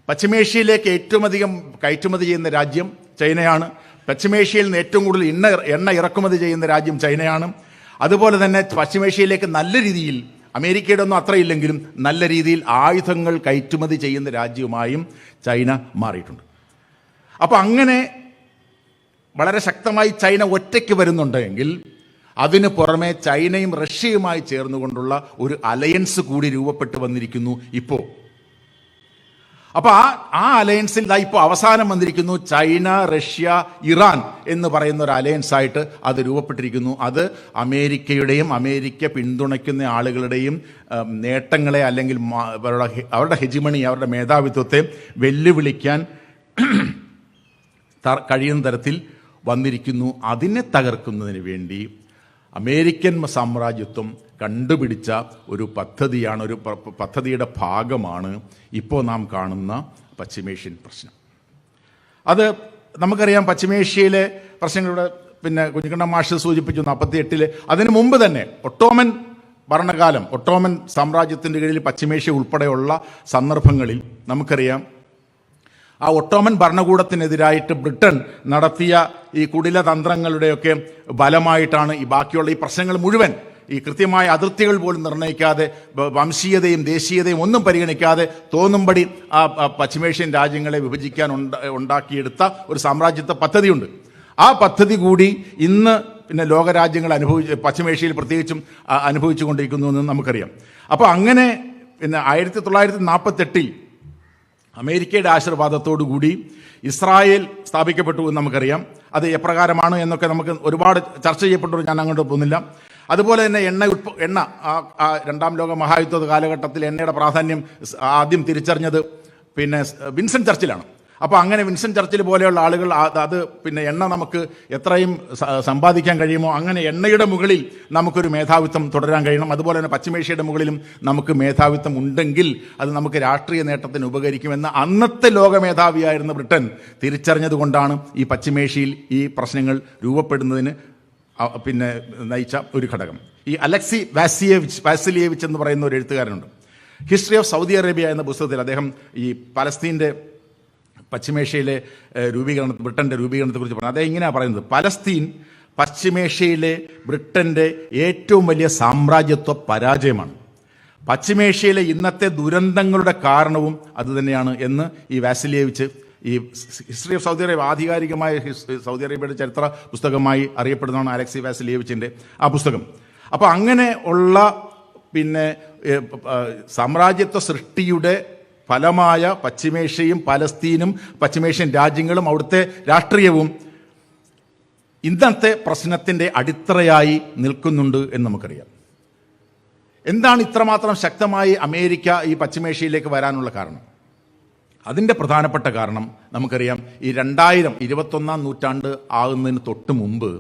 പശ്ചിമേഷ്യയിലേക്ക് ഏറ്റവും അധികം കയറ്റുമതി ചെയ്യുന്ന രാജ്യം ചൈനയാണ്. പശ്ചിമേഷ്യയിൽ നിന്ന് ഏറ്റവും കൂടുതൽ എണ്ണ ഇറക്കുമതി ചെയ്യുന്ന രാജ്യം ചൈനയാണ്. അതുപോലെ തന്നെ പശ്ചിമേഷ്യയിലേക്ക് നല്ല രീതിയിൽ, അമേരിക്കയുടെ ഒന്നും അത്രയില്ലെങ്കിലും നല്ല രീതിയിൽ ആയുധങ്ങൾ കയറ്റുമതി ചെയ്യുന്ന രാജ്യവുമായും ചൈന മാറിയിട്ടുണ്ട്. അപ്പോൾ അങ്ങനെ വളരെ ശക്തമായി ചൈന ഒറ്റയ്ക്ക് വരുന്നുണ്ടെങ്കിൽ അതിന് പുറമെ ചൈനയും റഷ്യയുമായി ചേർന്നുകൊണ്ടുള്ള ഒരു അലയൻസ് കൂടി രൂപപ്പെട്ടു വന്നിരിക്കുന്നു ഇപ്പോൾ. അപ്പോൾ ആ അലയൻസിൽ ഇപ്പോൾ അവസാനം വന്നിരിക്കുന്നു ചൈന, റഷ്യ, ഇറാൻ എന്ന് പറയുന്ന ഒരു അലയൻസായിട്ട് അത് രൂപപ്പെട്ടിരിക്കുന്നു. അത് അമേരിക്കയുടെയും അമേരിക്ക പിന്തുണയ്ക്കുന്ന ആളുകളുടെയും നേട്ടങ്ങളെ അല്ലെങ്കിൽ അവരുടെ ഹെജിമണി, അവരുടെ മേധാവിത്വത്തെ വെല്ലുവിളിക്കാൻ കഴിയുന്ന തരത്തിൽ വന്നിരിക്കുന്നു. അതിനെ തകർക്കുന്നതിന് വേണ്ടി അമേരിക്കൻ സാമ്രാജ്യത്വം കണ്ടുപിടിച്ച ഒരു പദ്ധതിയാണ്, ഒരു പദ്ധതിയുടെ ഭാഗമാണ് ഇപ്പോൾ നാം കാണുന്ന പശ്ചിമേഷ്യൻ പ്രശ്നം. അത് നമുക്കറിയാം. പശ്ചിമേഷ്യയിലെ പ്രശ്നങ്ങളുടെ പിന്നെ കുഞ്ഞിക്കണ്ണ മാഷ് സൂചിപ്പിച്ചു 48-ൽ. അതിനു മുമ്പ് തന്നെ ഒട്ടോമൻ ഭരണകാലം, ഒട്ടോമൻ സാമ്രാജ്യത്തിൻ്റെ കീഴിൽ പശ്ചിമേഷ്യ ഉൾപ്പെടെയുള്ള സന്ദർഭങ്ങളിൽ നമുക്കറിയാം ആ ഒട്ടോമൻ ഭരണകൂടത്തിനെതിരായിട്ട് ബ്രിട്ടൻ നടത്തിയ ഈ കുടിലതന്ത്രങ്ങളുടെയൊക്കെ ബലമായിട്ടാണ് ഈ ബാക്കിയുള്ള ഈ പ്രശ്നങ്ങൾ മുഴുവൻ, ഈ കൃത്യമായ അതിർത്തികൾ പോലും നിർണ്ണയിക്കാതെ, വംശീയതയും ദേശീയതയും ഒന്നും പരിഗണിക്കാതെ തോന്നുംപടി ആ പശ്ചിമേഷ്യൻ രാജ്യങ്ങളെ വിഭജിക്കാൻ ഉണ്ടാക്കിയെടുത്ത ഒരു സാമ്രാജ്യത്വ പദ്ധതിയുണ്ട്. ആ പദ്ധതി കൂടി ഇന്ന് പിന്നെ ലോകരാജ്യങ്ങൾ പശ്ചിമേഷ്യയിൽ പ്രത്യേകിച്ചും അനുഭവിച്ചു കൊണ്ടിരിക്കുന്നു എന്ന് നമുക്കറിയാം. അപ്പോൾ അങ്ങനെ പിന്നെ 1948-ൽ അമേരിക്കയുടെ ആശീർവാദത്തോടു കൂടി ഇസ്രായേൽ സ്ഥാപിക്കപ്പെട്ടു എന്ന് നമുക്കറിയാം. അത് എപ്രകാരമാണ് എന്നൊക്കെ നമുക്ക് ഒരുപാട് ചർച്ച ചെയ്യപ്പെട്ടു, ഞാൻ അങ്ങോട്ട് പോകുന്നില്ല. അതുപോലെ തന്നെ എണ്ണ രണ്ടാം ലോക മഹായുദ്ധ കാലഘട്ടത്തിൽ എണ്ണയുടെ പ്രാധാന്യം ആദ്യം തിരിച്ചറിഞ്ഞത് പിന്നെ വിൻസൻ ചർച്ചിലാണ്. അപ്പോൾ അങ്ങനെ വിൻസൻ ചർച്ചിൽ പോലെയുള്ള ആളുകൾ അത് പിന്നെ എണ്ണ നമുക്ക് എത്രയും സമ്പാദിക്കാൻ കഴിയുമോ അങ്ങനെ എണ്ണയുടെ മുകളിൽ നമുക്കൊരു മേധാവിത്വം തുടരാൻ കഴിയണം. അതുപോലെ തന്നെ പശ്ചിമേഷ്യയുടെ മുകളിലും നമുക്ക് മേധാവിത്വം ഉണ്ടെങ്കിൽ അത് നമുക്ക് രാഷ്ട്രീയ നേട്ടത്തിന് ഉപകരിക്കുമെന്ന് അന്നത്തെ ലോക മേധാവിയായിരുന്ന ബ്രിട്ടൻ തിരിച്ചറിഞ്ഞതുകൊണ്ടാണ് ഈ പശ്ചിമേഷ്യയിൽ ഈ പ്രശ്നങ്ങൾ രൂപപ്പെടുന്നതിന് പിന്നെ നയിച്ച ഒരു ഘടകം. ഈ അലക്സി വാസിലിയേവിച്ച് എന്ന് പറയുന്ന ഒരു എഴുത്തുകാരനുണ്ട്. ഹിസ്റ്ററി ഓഫ് സൗദി അറേബ്യ എന്ന പുസ്തകത്തിൽ അദ്ദേഹം ഈ പലസ്തീൻ്റെ പശ്ചിമേഷ്യയിലെ ബ്രിട്ടൻ്റെ രൂപീകരണത്തെക്കുറിച്ച് പറഞ്ഞു. അദ്ദേഹം ഇങ്ങനെയാണ് പറയുന്നത്: പലസ്തീൻ പശ്ചിമേഷ്യയിലെ ബ്രിട്ടൻ്റെ ഏറ്റവും വലിയ സാമ്രാജ്യത്വ പരാജയമാണ്. പശ്ചിമേഷ്യയിലെ ഇന്നത്തെ ദുരന്തങ്ങളുടെ കാരണവും അതുതന്നെയാണ് എന്ന് ഈ വാസിലിയേവിച്ച് ഈ ഹിസ്റ്ററി ഓഫ് സൗദി അറേബ്യ, ആധികാരികമായ സൗദി അറേബ്യയുടെ ചരിത്ര പുസ്തകമായി അറിയപ്പെടുന്നതാണ് അലക്സി വാസിലിയേവിച്ചിൻ്റെ ആ പുസ്തകം. അപ്പോൾ അങ്ങനെ ഉള്ള പിന്നെ സാമ്രാജ്യത്വ സൃഷ്ടിയുടെ ഫലമായ പശ്ചിമേഷ്യയും പലസ്തീനും പശ്ചിമേഷ്യൻ രാജ്യങ്ങളും അവിടുത്തെ രാഷ്ട്രീയവും ഇന്നത്തെ പ്രശ്നത്തിൻ്റെ അടിത്തറയായി നിൽക്കുന്നുണ്ട് എന്ന് നമുക്കറിയാം. എന്താണ് ഇത്രമാത്രം ശക്തമായി അമേരിക്ക ഈ പശ്ചിമേഷ്യയിലേക്ക് വരാനുള്ള കാരണം? അതിൻ്റെ പ്രധാനപ്പെട്ട കാരണം നമുക്കറിയാം. ഈ 21-ാം നൂറ്റാണ്ട് ആകുന്നതിന് തൊട്ട് മുമ്പ്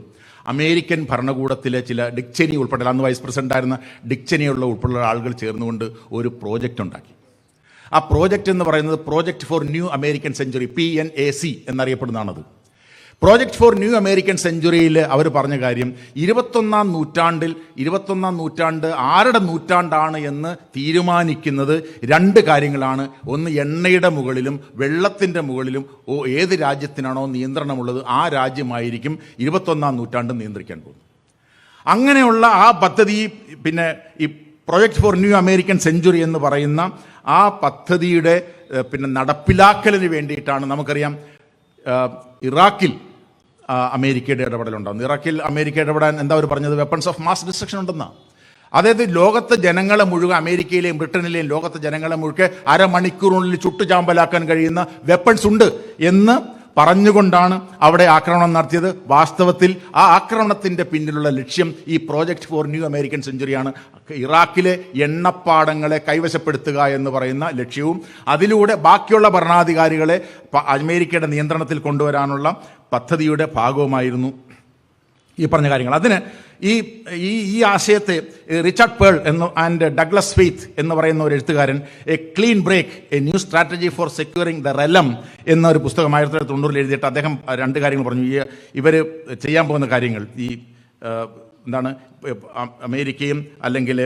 അമേരിക്കൻ ഭരണകൂടത്തിലെ ചില ഡിക് ചെനി ഉൾപ്പെടെ, അന്ന് വൈസ് പ്രസിഡൻ്റായിരുന്ന ഡിക് ചെനിയുള്ള ഉൾപ്പെടെയുള്ള ആളുകൾ ചേർന്നുകൊണ്ട് ഒരു പ്രോജക്റ്റ് ഉണ്ടാക്കി. ആ പ്രോജക്റ്റ് എന്ന് പറയുന്നത് project for new American century, PNAC എന്നറിയപ്പെടുന്നതാണത്. പ്രോജക്റ്റ് ഫോർ ന്യൂ അമേരിക്കൻ സെഞ്ചുറിയിൽ അവർ പറഞ്ഞ കാര്യം 21-ാം നൂറ്റാണ്ട് ആരുടെ നൂറ്റാണ്ടാണ് എന്ന് തീരുമാനിക്കുന്നത് 2 കാര്യങ്ങളാണ്. ഒന്ന്, എണ്ണയുടെ മുകളിലും വെള്ളത്തിൻ്റെ മുകളിലും ഏത് രാജ്യത്തിനാണോ നിയന്ത്രണമുള്ളത് ആ രാജ്യമായിരിക്കും 21-ാം നൂറ്റാണ്ട് നിയന്ത്രിക്കാൻ പോകുന്നത്. അങ്ങനെയുള്ള ആ പദ്ധതി, പിന്നെ ഈ project for new American century എന്ന് പറയുന്ന ആ പദ്ധതിയുടെ പിന്നെ നടപ്പിലാക്കലിന് വേണ്ടിയിട്ടാണ് നമുക്കറിയാം ഇറാഖിൽ അമേരിക്കയുടെ ഇടപെടലുണ്ടാകുന്നത്. ഇറാഖിൽ അമേരിക്ക ഇടപെടാൻ എന്താ അവർ പറഞ്ഞത്? വെപ്പൺസ് ഓഫ് മാസ് ഡിസ്ട്രക്ഷൻ ഉണ്ടെന്നാണ്. അതായത് ലോകത്തെ ജനങ്ങളെ മുഴുവൻ, അമേരിക്കയിലെയും ബ്രിട്ടനിലെയും ലോകത്തെ ജനങ്ങളെ മുഴുവൻ അരമണിക്കൂറിനുള്ളിൽ ചുട്ടുചാമ്പലാക്കാൻ കഴിയുന്ന വെപ്പൺസ് ഉണ്ട് എന്ന് പറഞ്ഞുകൊണ്ടാണ് അവിടെ ആക്രമണം നടത്തിയത്. വാസ്തവത്തിൽ ആ ആക്രമണത്തിൻ്റെ പിന്നിലുള്ള ലക്ഷ്യം ഈ പ്രോജക്റ്റ് ഫോർ ന്യൂ അമേരിക്കൻ സെഞ്ചുറിയാണ്. ഇറാഖിലെ എണ്ണപ്പാടങ്ങളെ കൈവശപ്പെടുത്തുക എന്ന് പറയുന്ന ലക്ഷ്യവും അതിലൂടെ ബാക്കിയുള്ള ഭരണാധികാരികളെ അമേരിക്കയുടെ നിയന്ത്രണത്തിൽ കൊണ്ടുവരാനുള്ള പദ്ധതിയുടെ ഭാഗവുമായിരുന്നു ഈ പറഞ്ഞ കാര്യങ്ങൾ. അതിന് ഈ ആശയത്തെ Richard Perle and Douglas Feith എന്ന് പറയുന്ന ഒരു എഴുത്തുകാരൻ a clean break, a new strategy for securing the realm എന്നൊരു പുസ്തകം 1990 എഴുതിയിട്ട് അദ്ദേഹം 2 കാര്യങ്ങൾ പറഞ്ഞു. ഇവർ ചെയ്യാൻ പോകുന്ന കാര്യങ്ങൾ, എന്താണ് അമേരിക്കയും അല്ലെങ്കിൽ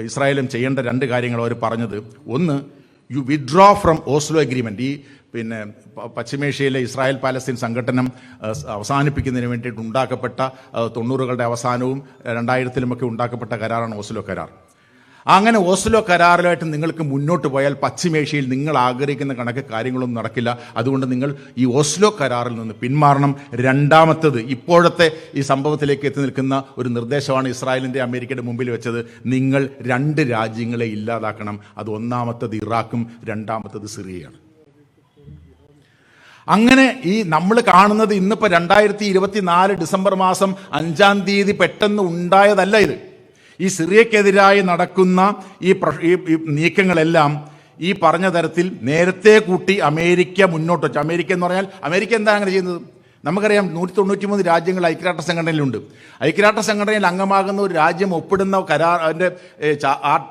ഇസ്രായേലും ചെയ്യേണ്ട 2 കാര്യങ്ങൾ അവർ പറഞ്ഞത്. ഒന്ന്, you withdraw from Oslo agreement. ഈ പിന്നെ പശ്ചിമേഷ്യയിലെ ഇസ്രായേൽ പാലസ്തീൻ സംഘടനം അവസാനിപ്പിക്കുന്നതിന് വേണ്ടിയിട്ട് ഉണ്ടാക്കപ്പെട്ട 90കളുടെ അവസാനവും 2000-ലുമൊക്കെ ഉണ്ടാക്കപ്പെട്ട കരാറാണ് ഓസ്ലോ കരാർ. അങ്ങനെ ഓസ്ലോ കരാറിലായിട്ട് നിങ്ങൾക്ക് മുന്നോട്ട് പോയാൽ പശ്ചിമേഷ്യയിൽ നിങ്ങൾ ആഗ്രഹിക്കുന്ന കണക്ക് കാര്യങ്ങളൊന്നും നടക്കില്ല. അതുകൊണ്ട് നിങ്ങൾ ഈ ഓസ്ലോ കരാറിൽ നിന്ന് പിന്മാറണം. രണ്ടാമത്തത്, ഇപ്പോഴത്തെ ഈ സംഭവത്തിലേക്ക് എത്തി നിൽക്കുന്ന ഒരു നിർദ്ദേശമാണ് ഇസ്രായേലിൻ്റെ അമേരിക്കയുടെ മുമ്പിൽ വെച്ചത്. നിങ്ങൾ 2 രാജ്യങ്ങളെ ഇല്ലാതാക്കണം. അത് ഒന്നാമത്തത് ഇറാഖും രണ്ടാമത്തത് സിറിയയാണ്. അങ്ങനെ ഈ നമ്മൾ കാണുന്നത് ഇന്നിപ്പോൾ 2024 ഡിസംബർ മാസം 5-ാം തീയതി പെട്ടെന്ന് ഉണ്ടായതല്ല ഇത്. ഈ സിറിയക്കെതിരായി നടക്കുന്ന ഈ നീക്കങ്ങളെല്ലാം ഈ പറഞ്ഞ തരത്തിൽ നേരത്തെ കൂട്ടി അമേരിക്ക മുന്നോട്ട് വെച്ചു. അമേരിക്ക എന്ന് പറഞ്ഞാൽ അമേരിക്ക എന്താണ് അങ്ങനെ ചെയ്യുന്നത്? നമുക്കറിയാം 193 രാജ്യങ്ങൾ ഐക്യരാഷ്ട്ര സംഘടനയിലുണ്ട്. ഐക്യരാഷ്ട്ര സംഘടനയിൽ അംഗമാകുന്ന ഒരു രാജ്യം ഒപ്പിടുന്ന അതിൻ്റെ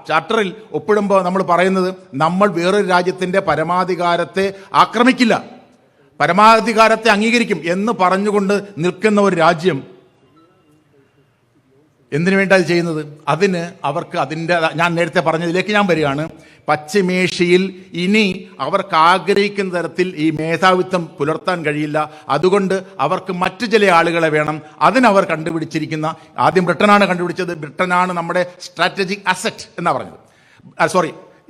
ചാർട്ടറിൽ ഒപ്പിടുമ്പോൾ നമ്മൾ പറയുന്നത് നമ്മൾ വേറൊരു രാജ്യത്തിൻ്റെ പരമാധികാരത്തെ ആക്രമിക്കില്ല, പരമാധികാരത്തെ അംഗീകരിക്കും എന്ന് പറഞ്ഞുകൊണ്ട് നിൽക്കുന്ന ഒരു രാജ്യം എന്തിനു വേണ്ടി അത് ചെയ്യുന്നത്? അതിന് അവർക്ക് അതിൻ്റെ, ഞാൻ നേരത്തെ പറഞ്ഞതിലേക്ക് ഞാൻ വരികയാണ്, പശ്ചിമേഷ്യയിൽ ഇനി അവർക്ക് ആഗ്രഹിക്കുന്ന തരത്തിൽ ഈ മേധാവിത്വം പുലർത്താൻ കഴിയില്ല. അതുകൊണ്ട് അവർക്ക് മറ്റു ചില ആളുകളെ വേണം. അതിനവർ കണ്ടുപിടിച്ചിരിക്കുന്ന, ആദ്യം ബ്രിട്ടനാണ് കണ്ടുപിടിച്ചത്, ബ്രിട്ടനാണ് നമ്മുടെ സ്ട്രാറ്റജിക് അസറ്റ് എന്നാണ് പറഞ്ഞത്.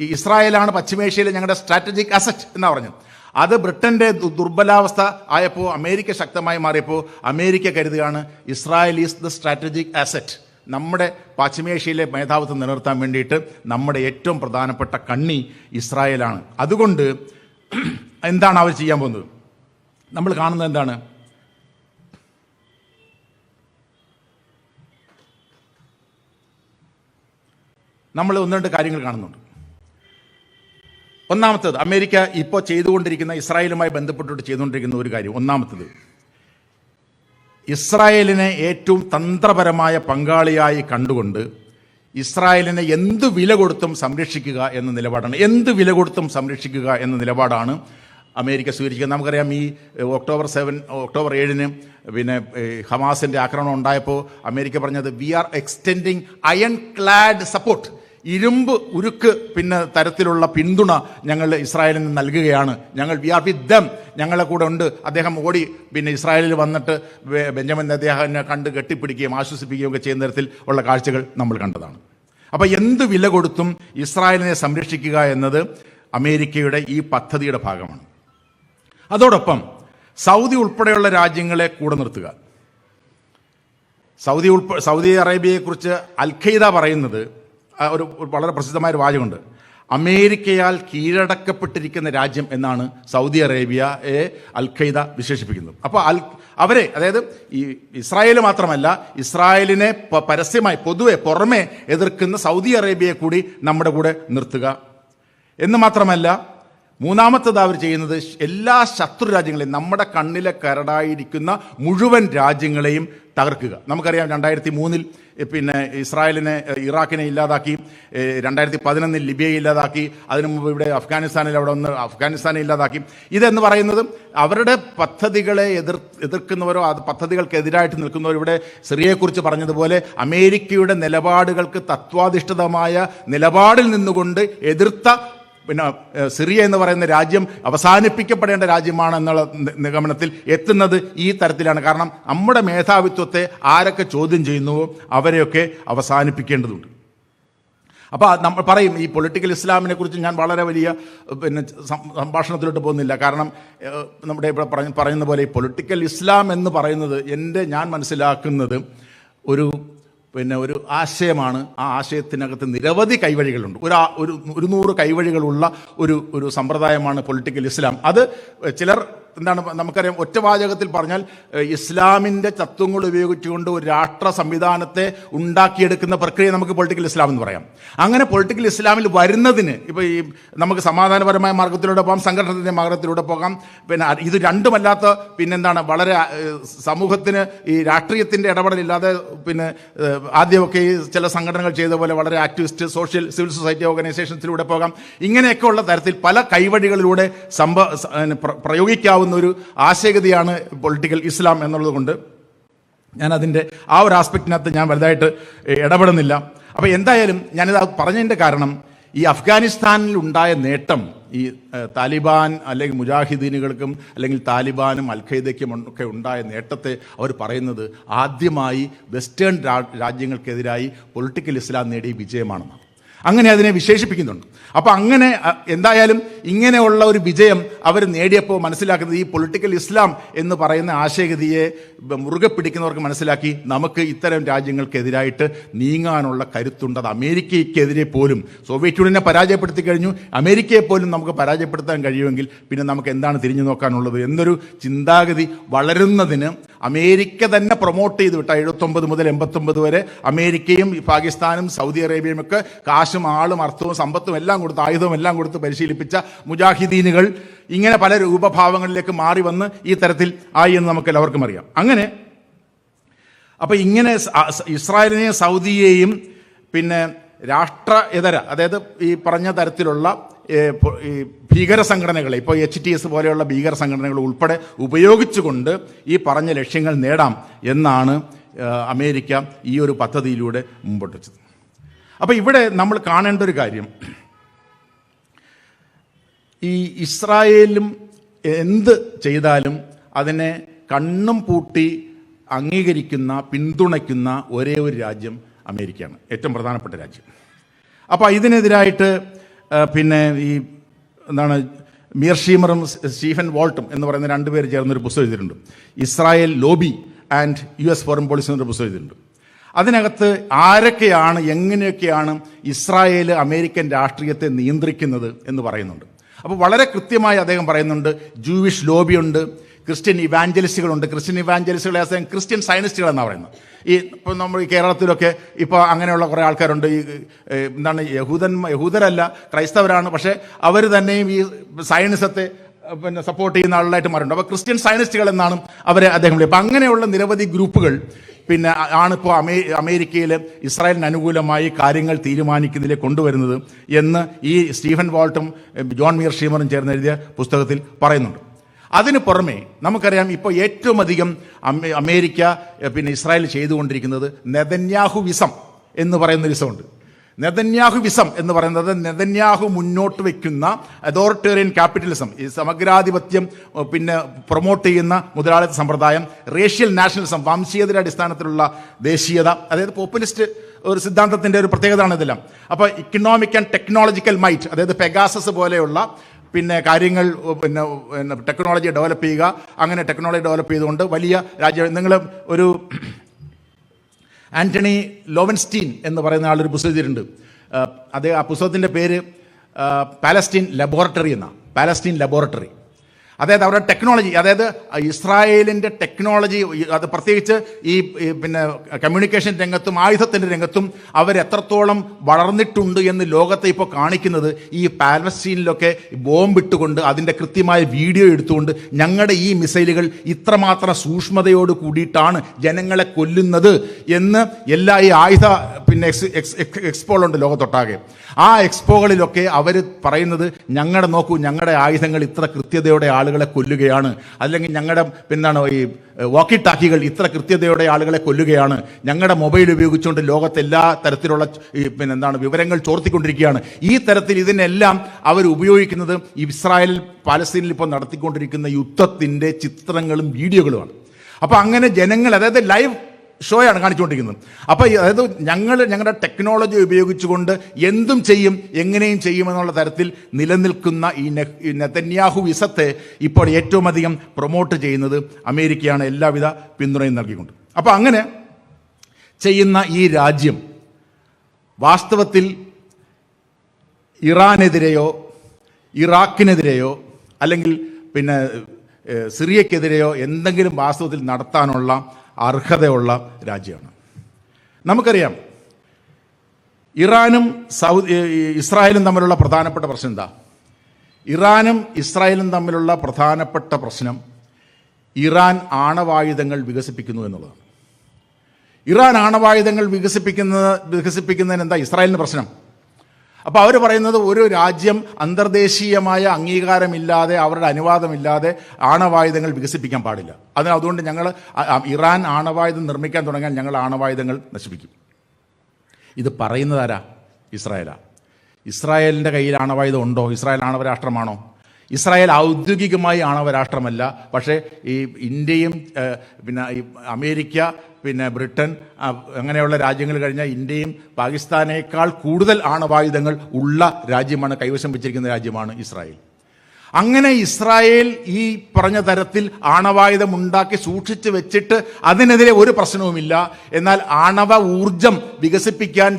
ഈ ഇസ്രായേലാണ് പശ്ചിമേഷ്യയിലെ ഞങ്ങളുടെ സ്ട്രാറ്റജിക് അസറ്റ് എന്നാണ് പറഞ്ഞത്. അത് ബ്രിട്ടൻ്റെ ദുർബലാവസ്ഥ ആയപ്പോൾ അമേരിക്ക ശക്തമായി മാറിയപ്പോൾ അമേരിക്ക കരുതുകയാണ് Israel is the strategic asset. നമ്മുടെ പശ്ചിമേഷ്യയിലെ മേധാവിത്വം നിലനിർത്താൻ വേണ്ടിയിട്ട് നമ്മുടെ ഏറ്റവും പ്രധാനപ്പെട്ട കണ്ണി ഇസ്രായേലാണ്. അതുകൊണ്ട് എന്താണ് അവർ ചെയ്യാൻ പോകുന്നത്? നമ്മൾ കാണുന്നത് എന്താണ്? നമ്മൾ ഒന്ന് രണ്ട് കാര്യങ്ങൾ കാണുന്നുണ്ട്. ഒന്നാമത്തേത്, അമേരിക്ക ഇപ്പോൾ ചെയ്തുകൊണ്ടിരിക്കുന്ന, ഇസ്രായേലുമായി ബന്ധപ്പെട്ടിട്ട് ചെയ്തുകൊണ്ടിരിക്കുന്ന ഒരു കാര്യം, ഒന്നാമത്തേത് ഇസ്രായേലിനെ ഏറ്റവും തന്ത്രപരമായ പങ്കാളിയായി കണ്ടുകൊണ്ട് ഇസ്രായേലിനെ എന്ത് വില കൊടുത്തും സംരക്ഷിക്കുക എന്ന നിലപാടാണ്. എന്ത് വില കൊടുത്തും സംരക്ഷിക്കുക എന്ന നിലപാടാണ് അമേരിക്ക സ്വീകരിക്കുന്നത്. നമുക്കറിയാം, ഈ ഒക്ടോബർ 7 പിന്നെ ഹമാസിൻ്റെ ആക്രമണം ഉണ്ടായപ്പോൾ അമേരിക്ക പറഞ്ഞത് we are extending ironclad support, ഇരുമ്പ് ഉരുക്ക് പിന്നെ തരത്തിലുള്ള പിന്തുണ ഞങ്ങൾ ഇസ്രായേലിന് നൽകുകയാണ്. ഞങ്ങൾ വി ആർ വിത്ത് ദം, ഞങ്ങളെ കൂടെ ഉണ്ട്. അദ്ദേഹം ഓടി പിന്നെ ഇസ്രായേലിൽ വന്നിട്ട് ബെഞ്ചമിൻ നെതന്യാഹുവിനെ കണ്ട് കെട്ടിപ്പിടിക്കുകയും ആശ്വസിപ്പിക്കുകയും ഒക്കെ ചെയ്യുന്ന തരത്തിൽ ഉള്ള കാഴ്ചകൾ നമ്മൾ കണ്ടതാണ്. അപ്പോൾ എന്ത് വില കൊടുത്തും ഇസ്രായേലിനെ സംരക്ഷിക്കുക എന്നത് അമേരിക്കയുടെ ഈ പദ്ധതിയുടെ ഭാഗമാണ്. അതോടൊപ്പം സൗദി ഉൾപ്പെടെയുള്ള രാജ്യങ്ങളെ കൂടെ നിർത്തുക. സൗദി അറേബ്യയെക്കുറിച്ച് അൽ ഖയ്ദ പറയുന്നത് ഒരു വളരെ പ്രസിദ്ധമായൊരു വാചകമുണ്ട്. അമേരിക്കയാൽ കീഴടക്കപ്പെട്ടിരിക്കുന്ന രാജ്യം എന്നാണ് സൗദി അറേബ്യയെ അൽ ഖയ്ദ വിശേഷിപ്പിക്കുന്നത്. അപ്പോൾ അവരെ, അതായത് ഈ ഇസ്രായേൽ മാത്രമല്ല, ഇസ്രായേലിനെ പരസ്യമായി പൊതുവെ പുറമെ എതിർക്കുന്ന സൗദി അറേബ്യയെ കൂടി നമ്മുടെ കൂടെ നിർത്തുക എന്ന് മാത്രമല്ല, മൂന്നാമത്തത് അവർ ചെയ്യുന്നത് എല്ലാ ശത്രു രാജ്യങ്ങളെയും, നമ്മുടെ കണ്ണിലെ കരടായിരിക്കുന്ന മുഴുവൻ രാജ്യങ്ങളെയും തകർക്കുക. നമുക്കറിയാം 2003 പിന്നെ ഇസ്രായേലിനെ, ഇറാഖിനെ ഇല്ലാതാക്കി, 2011 ലിബിയയെ ഇല്ലാതാക്കി, അതിനു മുമ്പ് ഇവിടെ അഫ്ഗാനിസ്ഥാനെ ഇല്ലാതാക്കി. ഇതെന്ന് പറയുന്നത് അവരുടെ പദ്ധതികളെ എതിർക്കുന്നവരോ അത് പദ്ധതികൾക്കെതിരായിട്ട് നിൽക്കുന്നവരോ, ഇവിടെ സിറിയയെക്കുറിച്ച് പറഞ്ഞതുപോലെ അമേരിക്കയുടെ നിലപാടുകൾക്ക് തത്വാധിഷ്ഠിതമായ നിലപാടിൽ നിന്നുകൊണ്ട് എതിർത്ത പിന്നെ സിറിയ എന്ന് പറയുന്ന രാജ്യം അവസാനിപ്പിക്കപ്പെടേണ്ട രാജ്യമാണ് എന്നുള്ള നിഗമനത്തിൽ എത്തുന്നത് ഈ തരത്തിലാണ്. കാരണം നമ്മുടെ മേധാവിത്വത്തെ ആരൊക്കെ ചോദ്യം ചെയ്യുന്നുവോ അവരെയൊക്കെ അവസാനിപ്പിക്കേണ്ടതുണ്ട്. അപ്പോൾ നമ്മൾ പറയും, ഈ പൊളിറ്റിക്കൽ ഇസ്ലാമിനെ കുറിച്ച് ഞാൻ വളരെ വലിയ പിന്നെ സംഭാഷണത്തിലോട്ട് പോകുന്നില്ല. കാരണം നമ്മുടെ ഇവിടെ പറയുന്ന പോലെ ഈ പൊളിറ്റിക്കൽ ഇസ്ലാം എന്ന് പറയുന്നത് ഞാൻ മനസ്സിലാക്കുന്നത് ഒരു ആശയമാണ്. ആ ആശയത്തിനകത്ത് നിരവധി കൈവഴികളുണ്ട്. ഒരു 100 കൈവഴികളുള്ള ഒരു സമ്പ്രദായമാണ് പൊളിറ്റിക്കൽ ഇസ്ലാം. അത് ചിലർ നമുക്കറിയാം, ഒറ്റ വാചകത്തിൽ പറഞ്ഞാൽ ഇസ്ലാമിൻ്റെ തത്വങ്ങൾ ഉപയോഗിച്ചുകൊണ്ട് ഒരു രാഷ്ട്ര സംവിധാനത്തെ ഉണ്ടാക്കിയെടുക്കുന്ന പ്രക്രിയ നമുക്ക് പൊളിറ്റിക്കൽ ഇസ്ലാം എന്ന് പറയാം. അങ്ങനെ പൊളിറ്റിക്കൽ ഇസ്ലാമിൽ വരുന്നതിന് ഇപ്പോൾ ഈ നമുക്ക് സമാധാനപരമായ മാർഗത്തിലൂടെ പോകാം, സംഘടനത്തിൻ്റെ മാർഗത്തിലൂടെ പോകാം. പിന്നെ ഇത് രണ്ടുമല്ലാത്ത വളരെ സമൂഹത്തിന് ഈ രാഷ്ട്രീയത്തിൻ്റെ ഇടപെടലില്ലാതെ പിന്നെ ആദ്യമൊക്കെ ഈ ചില സംഘടനകൾ ചെയ്ത പോലെ വളരെ ആക്ടിവിസ്റ്റ് സിവിൽ സൊസൈറ്റി ഓർഗനൈസേഷൻസിലൂടെ പോകാം. ഇങ്ങനെയൊക്കെയുള്ള തരത്തിൽ പല കൈവഴികളിലൂടെ പ്രയോഗിക്കാവുന്ന ഒരു ആശയഗതിയാണ് പൊളിറ്റിക്കൽ ഇസ്ലാം എന്നുള്ളത് കൊണ്ട് ഞാൻ അതിൻ്റെ ആ ഒരു ആസ്പെക്റ്റിനകത്ത് ഞാൻ വലുതായിട്ട് ഇടപെടുന്നില്ല. അപ്പോൾ എന്തായാലും ഞാനിത് പറഞ്ഞതിൻ്റെ കാരണം, ഈ അഫ്ഗാനിസ്ഥാനിൽ ഉണ്ടായ നേട്ടം, ഈ താലിബാൻ അല്ലെങ്കിൽ മുജാഹിദീനുകൾക്കും അല്ലെങ്കിൽ താലിബാനും അൽ ഖയ്ദയ്ക്കും ഒക്കെ ഉണ്ടായ നേട്ടത്തെ അവർ പറയുന്നത് ആദ്യമായി വെസ്റ്റേൺ രാജ്യങ്ങൾക്കെതിരായി പൊളിറ്റിക്കൽ ഇസ്ലാം നേടിയ വിജയമാണെന്നാണ്. അങ്ങനെ അതിനെ വിശേഷിപ്പിക്കുന്നുണ്ട്. അപ്പോൾ അങ്ങനെ എന്തായാലും ഇങ്ങനെയുള്ള ഒരു വിജയം അവർ നേടിയപ്പോൾ മനസ്സിലാക്കുന്നത്, ഈ പൊളിറ്റിക്കൽ ഇസ്ലാം എന്ന് പറയുന്ന ആശയഗതിയെ മുറുകെ പിടിക്കുന്നവർക്ക് മനസ്സിലാക്കി നമുക്ക് ഇത്തരം രാജ്യങ്ങൾക്കെതിരായിട്ട് നീങ്ങാനുള്ള കരുത്തുണ്ട്. അത് അമേരിക്കയ്ക്കെതിരെ പോലും, സോവിയറ്റ് യൂണിയനെ പരാജയപ്പെടുത്തി കഴിഞ്ഞു, അമേരിക്കയെ പോലും നമുക്ക് പരാജയപ്പെടുത്താൻ കഴിയുമെങ്കിൽ പിന്നെ നമുക്ക് എന്താണ് തിരിഞ്ഞു നോക്കാനുള്ളത് എന്നൊരു ചിന്താഗതി വളരുന്നതിന് അമേരിക്ക തന്നെ പ്രൊമോട്ട് ചെയ്ത് വിട്ട 79 മുതൽ 89 വരെ അമേരിക്കയും പാകിസ്ഥാനും സൗദി അറേബ്യയും ഒക്കെ കാശും ആളും അർത്ഥവും സമ്പത്തും എല്ലാം കൊടുത്ത് ആയുധവും എല്ലാം കൊടുത്ത് പരിശീലിപ്പിച്ച മുജാഹിദീനുകൾ ഇങ്ങനെ പല രൂപഭാവങ്ങളിലേക്ക് മാറി വന്ന് ഈ തരത്തിൽ ആയി എന്ന് നമുക്ക് എല്ലാവർക്കും അറിയാം. അങ്ങനെ അപ്പോൾ ഇങ്ങനെ ഇസ്രായേലിനെയും സൗദിയെയും പിന്നെ രാഷ്ട്ര ഇതര, അതായത് ഈ പറഞ്ഞ തരത്തിലുള്ള ഈ ഭീകര സംഘടനകളെ, ഇപ്പോൾ HTS പോലെയുള്ള ഭീകര സംഘടനകൾ ഉൾപ്പെടെ ഉപയോഗിച്ചുകൊണ്ട് ഈ പറഞ്ഞ ലക്ഷ്യങ്ങൾ നേടാം എന്നാണ് അമേരിക്ക ഈ ഒരു പദ്ധതിയിലൂടെ മുമ്പോട്ട് വെച്ചത്. അപ്പോൾ ഇവിടെ നമ്മൾ കാണേണ്ട ഒരു കാര്യം, ഈ ഇസ്രായേലും എന്ത് ചെയ്താലും അതിനെ കണ്ണും പൂട്ടി അംഗീകരിക്കുന്ന, പിന്തുണയ്ക്കുന്ന ഒരേ ഒരു രാജ്യം അമേരിക്കയാണ്, ഏറ്റവും പ്രധാനപ്പെട്ട രാജ്യം. അപ്പോൾ ഇതിനെതിരായിട്ട് പിന്നെ ഈ എന്താണ് മീർഷീമറും സ്റ്റീഫൻ വോൾട്ടും എന്ന് പറയുന്ന രണ്ടുപേർ ചേർന്നൊരു പുസ്തകം എഴുതിയിട്ടുണ്ട്. Israel lobby and US foreign policy എന്നൊരു പുസ്തകം എഴുതിയിട്ടുണ്ട്. അതിനകത്ത് ആരൊക്കെയാണ്, എങ്ങനെയൊക്കെയാണ് ഇസ്രായേൽ അമേരിക്കൻ രാഷ്ട്രീയത്തെ നിയന്ത്രിക്കുന്നത് എന്ന് പറയുന്നുണ്ട്. അപ്പോൾ വളരെ കൃത്യമായി അദ്ദേഹം പറയുന്നുണ്ട്, ജൂവിഷ് ലോബിയുണ്ട്, ക്രിസ്ത്യൻ ഇവാഞ്ചലിസ്റ്റുകളുണ്ട്. ക്രിസ്ത്യൻ ഇവാഞ്ചലിസ്റ്റുകളെ ക്രിസ്ത്യൻ സയനിസ്റ്റുകൾ എന്നാണ് പറയുന്നത്. ഈ ഇപ്പോൾ നമ്മൾ ഈ കേരളത്തിലൊക്കെ ഇപ്പോൾ അങ്ങനെയുള്ള കുറേ ആൾക്കാരുണ്ട്. ഈ എന്താണ് യഹൂദരല്ല, ക്രൈസ്തവരാണ്, പക്ഷേ അവർ തന്നെയും ഈ സയനിസത്തെ പിന്നെ സപ്പോർട്ട് ചെയ്യുന്ന ആളുകളായിട്ട് മാറുന്നുണ്ട്. അപ്പോൾ ക്രിസ്ത്യൻ സയനിസ്റ്റുകൾ എന്നാണ് അവരെ അദ്ദേഹം വിളിക്കുക. അപ്പോൾ അങ്ങനെയുള്ള നിരവധി ഗ്രൂപ്പുകൾ പിന്നെ ആണിപ്പോൾ അമേരിക്കയിൽ ഇസ്രായേലിന് അനുകൂലമായി കാര്യങ്ങൾ തീരുമാനിക്കുന്നതിലേക്ക് കൊണ്ടുവരുന്നത് എന്ന് ഈ സ്റ്റീഫൻ വോൾട്ടും ജോൺ മീർഷീമറും ചേർന്ന് എഴുതിയ പുസ്തകത്തിൽ പറയുന്നുണ്ട്. അതിന് പുറമെ നമുക്കറിയാം, ഇപ്പോൾ ഏറ്റവും അധികം അമേരിക്ക പിന്നെ ഇസ്രായേൽ ചെയ്തുകൊണ്ടിരിക്കുന്നത് നെതന്യാഹു വിസം എന്ന് പറയുന്ന വിസമുണ്ട്. നെതന്യാഹു വിസം എന്ന് പറയുന്നത് നെതന്യാഹു മുന്നോട്ട് വയ്ക്കുന്ന അതോറിറ്റേറിയൻ ക്യാപിറ്റലിസം, ഈ സമഗ്രാധിപത്യം പിന്നെ പ്രൊമോട്ട് ചെയ്യുന്ന മുതലാളിത്ത സമ്പ്രദായം, റേഷ്യൽ നാഷണലിസം, വംശീയതയുടെ അടിസ്ഥാനത്തിലുള്ള ദേശീയത, അതായത് പോപ്പുലിസ്റ്റ് ഒരു സിദ്ധാന്തത്തിൻ്റെ ഒരു പ്രത്യേകതയാണ് ഇതെല്ലാം. അപ്പോൾ ഇക്കണോമിക് ആൻഡ് ടെക്നോളജിക്കൽ മൈറ്റ്, അതായത് പെഗാസസ് പോലെയുള്ള പിന്നെ കാര്യങ്ങൾ പിന്നെ ടെക്നോളജി ഡെവലപ്പ് ചെയ്യുക. അങ്ങനെ ടെക്നോളജി ഡെവലപ്പ് ചെയ്തുകൊണ്ട് വലിയ രാജ്യം, നിങ്ങൾ ഒരു ആന്റണി ലോവൻസ്റ്റീൻ എന്ന് പറയുന്ന ആളൊരു പുസ്തകം എഴുതിയിട്ടുണ്ട്. ആ പുസ്തകത്തിൻ്റെ പേര് പാലസ്റ്റീൻ ലബോറട്ടറി എന്നാണ്. പാലസ്റ്റീൻ ലബോറട്ടറി, അതായത് അവരുടെ ടെക്നോളജി, അതായത് ഇസ്രായേലിൻ്റെ ടെക്നോളജി, അത് പ്രത്യേകിച്ച് ഈ പിന്നെ കമ്മ്യൂണിക്കേഷൻ രംഗത്തും ആയുധത്തിൻ്റെ രംഗത്തും അവരെത്രത്തോളം വളർന്നിട്ടുണ്ട് എന്ന് ലോകത്തെ ഇപ്പോൾ കാണിക്കുന്നത് ഈ പാലസ്റ്റീനിലൊക്കെ ബോംബിട്ടുകൊണ്ട് അതിൻ്റെ കൃത്യമായ വീഡിയോ എടുത്തുകൊണ്ട് ഞങ്ങളുടെ ഈ മിസൈലുകൾ ഇത്രമാത്രം സൂക്ഷ്മതയോട് കൂടിയിട്ടാണ് ജനങ്ങളെ കൊല്ലുന്നത് എന്ന് എല്ലാ ഈ ആയുധ പിന്നെ എക്സ്പോകളുണ്ട് ലോകത്തൊട്ടാകെ. ആ എക്സ്പോകളിലൊക്കെ അവർ പറയുന്നത്, ഞങ്ങളുടെ ആയുധങ്ങൾ ഇത്ര കൃത്യതയോടെ ആളുകളെ കൊല്ലുകയാണ്, അല്ലെങ്കിൽ ഞങ്ങളുടെ പിന്നാണ് ഈ വാക്കി ടാക്കികൾ ഇത്ര കൃത്യതയോടെ ആളുകളെ കൊല്ലുകയാണ്, ഞങ്ങളുടെ മൊബൈൽ ഉപയോഗിച്ചുകൊണ്ട് ലോകത്തെല്ലാ തരത്തിലുള്ള വിവരങ്ങൾ ചോർത്തിക്കൊണ്ടിരിക്കുകയാണ്. ഈ തരത്തിൽ ഇതിനെല്ലാം അവർ ഉപയോഗിക്കുന്നത് ഇസ്രായേൽ പാലസ്തീനിൽ ഇപ്പോൾ നടത്തിക്കൊണ്ടിരിക്കുന്ന യുദ്ധത്തിൻ്റെ ചിത്രങ്ങളും വീഡിയോകളുമാണ്. അപ്പോൾ അങ്ങനെ ജനങ്ങൾ, അതായത് ലൈവ് ഷോയാണ് കാണിച്ചുകൊണ്ടിരിക്കുന്നത്. അപ്പോൾ അതായത് ഞങ്ങളുടെ ടെക്നോളജി ഉപയോഗിച്ചുകൊണ്ട് എന്തും ചെയ്യും, എങ്ങനെയും ചെയ്യുമെന്നുള്ള തരത്തിൽ നിലനിൽക്കുന്ന ഈ നെതന്യാഹു വിസത്തെ ഇപ്പോൾ ഏറ്റവും അധികം പ്രൊമോട്ട് ചെയ്യുന്നത് അമേരിക്കയാണ്, എല്ലാവിധ പിന്തുണയും നൽകിക്കൊണ്ട്. അപ്പോൾ അങ്ങനെ ചെയ്യുന്ന ഈ രാജ്യം വാസ്തവത്തിൽ ഇറാനെതിരെയോ ഇറാഖിനെതിരെയോ അല്ലെങ്കിൽ പിന്നെ സിറിയക്കെതിരെയോ എന്തെങ്കിലും വാസ്തവത്തിൽ നടത്താനുള്ള അർഹതയുള്ള രാജ്യമാണ്. നമുക്കറിയാം, ഇറാനും ഇസ്രായേലും തമ്മിലുള്ള പ്രധാനപ്പെട്ട പ്രശ്നം എന്താ? ഇറാനും ഇസ്രായേലും തമ്മിലുള്ള പ്രധാനപ്പെട്ട പ്രശ്നം ഇറാൻ ആണവായുധങ്ങൾ വികസിപ്പിക്കുന്നു എന്നുള്ളതാണ്. ഇറാൻ ആണവായുധങ്ങൾ വികസിപ്പിക്കുന്നതിന് എന്താ ഇസ്രായേലിന് പ്രശ്നം? അപ്പോൾ അവർ പറയുന്നത്, ഒരു രാജ്യം അന്തർദേശീയമായ അംഗീകാരമില്ലാതെ, അവരുടെ അനുവാദമില്ലാതെ ആണവായുധങ്ങൾ വികസിപ്പിക്കാൻ പാടില്ല. അതുകൊണ്ട് ഞങ്ങൾ ഇറാൻ ആണവായുധം നിർമ്മിക്കാൻ തുടങ്ങിയാൽ ഞങ്ങൾ ആണവായുധങ്ങൾ നശിപ്പിക്കും. ഇത് പറയുന്നതാരാ? ഇസ്രായേലാ. ഇസ്രായേലിൻ്റെ കയ്യിൽ ആണവായുധം ഉണ്ടോ? ഇസ്രായേൽ ആണവരാഷ്ട്രമാണോ? ഇസ്രായേൽ ഔദ്യോഗികമായി ആണവരാഷ്ട്രമല്ല. പക്ഷേ ഈ ഇന്ത്യയും പിന്നെ ഈ അമേരിക്ക, പിന്നെ ബ്രിട്ടൻ, അങ്ങനെയുള്ള രാജ്യങ്ങൾ കഴിഞ്ഞാൽ ഇന്ത്യയും പാകിസ്ഥാനേക്കാൾ കൂടുതൽ ആണവായുധങ്ങൾ ഉള്ള രാജ്യമാണ്, കൈവശം വെച്ചിരിക്കുന്ന രാജ്യമാണ് ഇസ്രായേൽ. അങ്ങനെ ഇസ്രായേൽ ഈ പറഞ്ഞ തരത്തിൽ ആണവായുധം ഉണ്ടാക്കി സൂക്ഷിച്ച് വെച്ചിട്ട് അതിനെതിരെ ഒരു പ്രശ്നവുമില്ല. എന്നാൽ ആണവ ഊർജം വികസിപ്പിക്കാൻ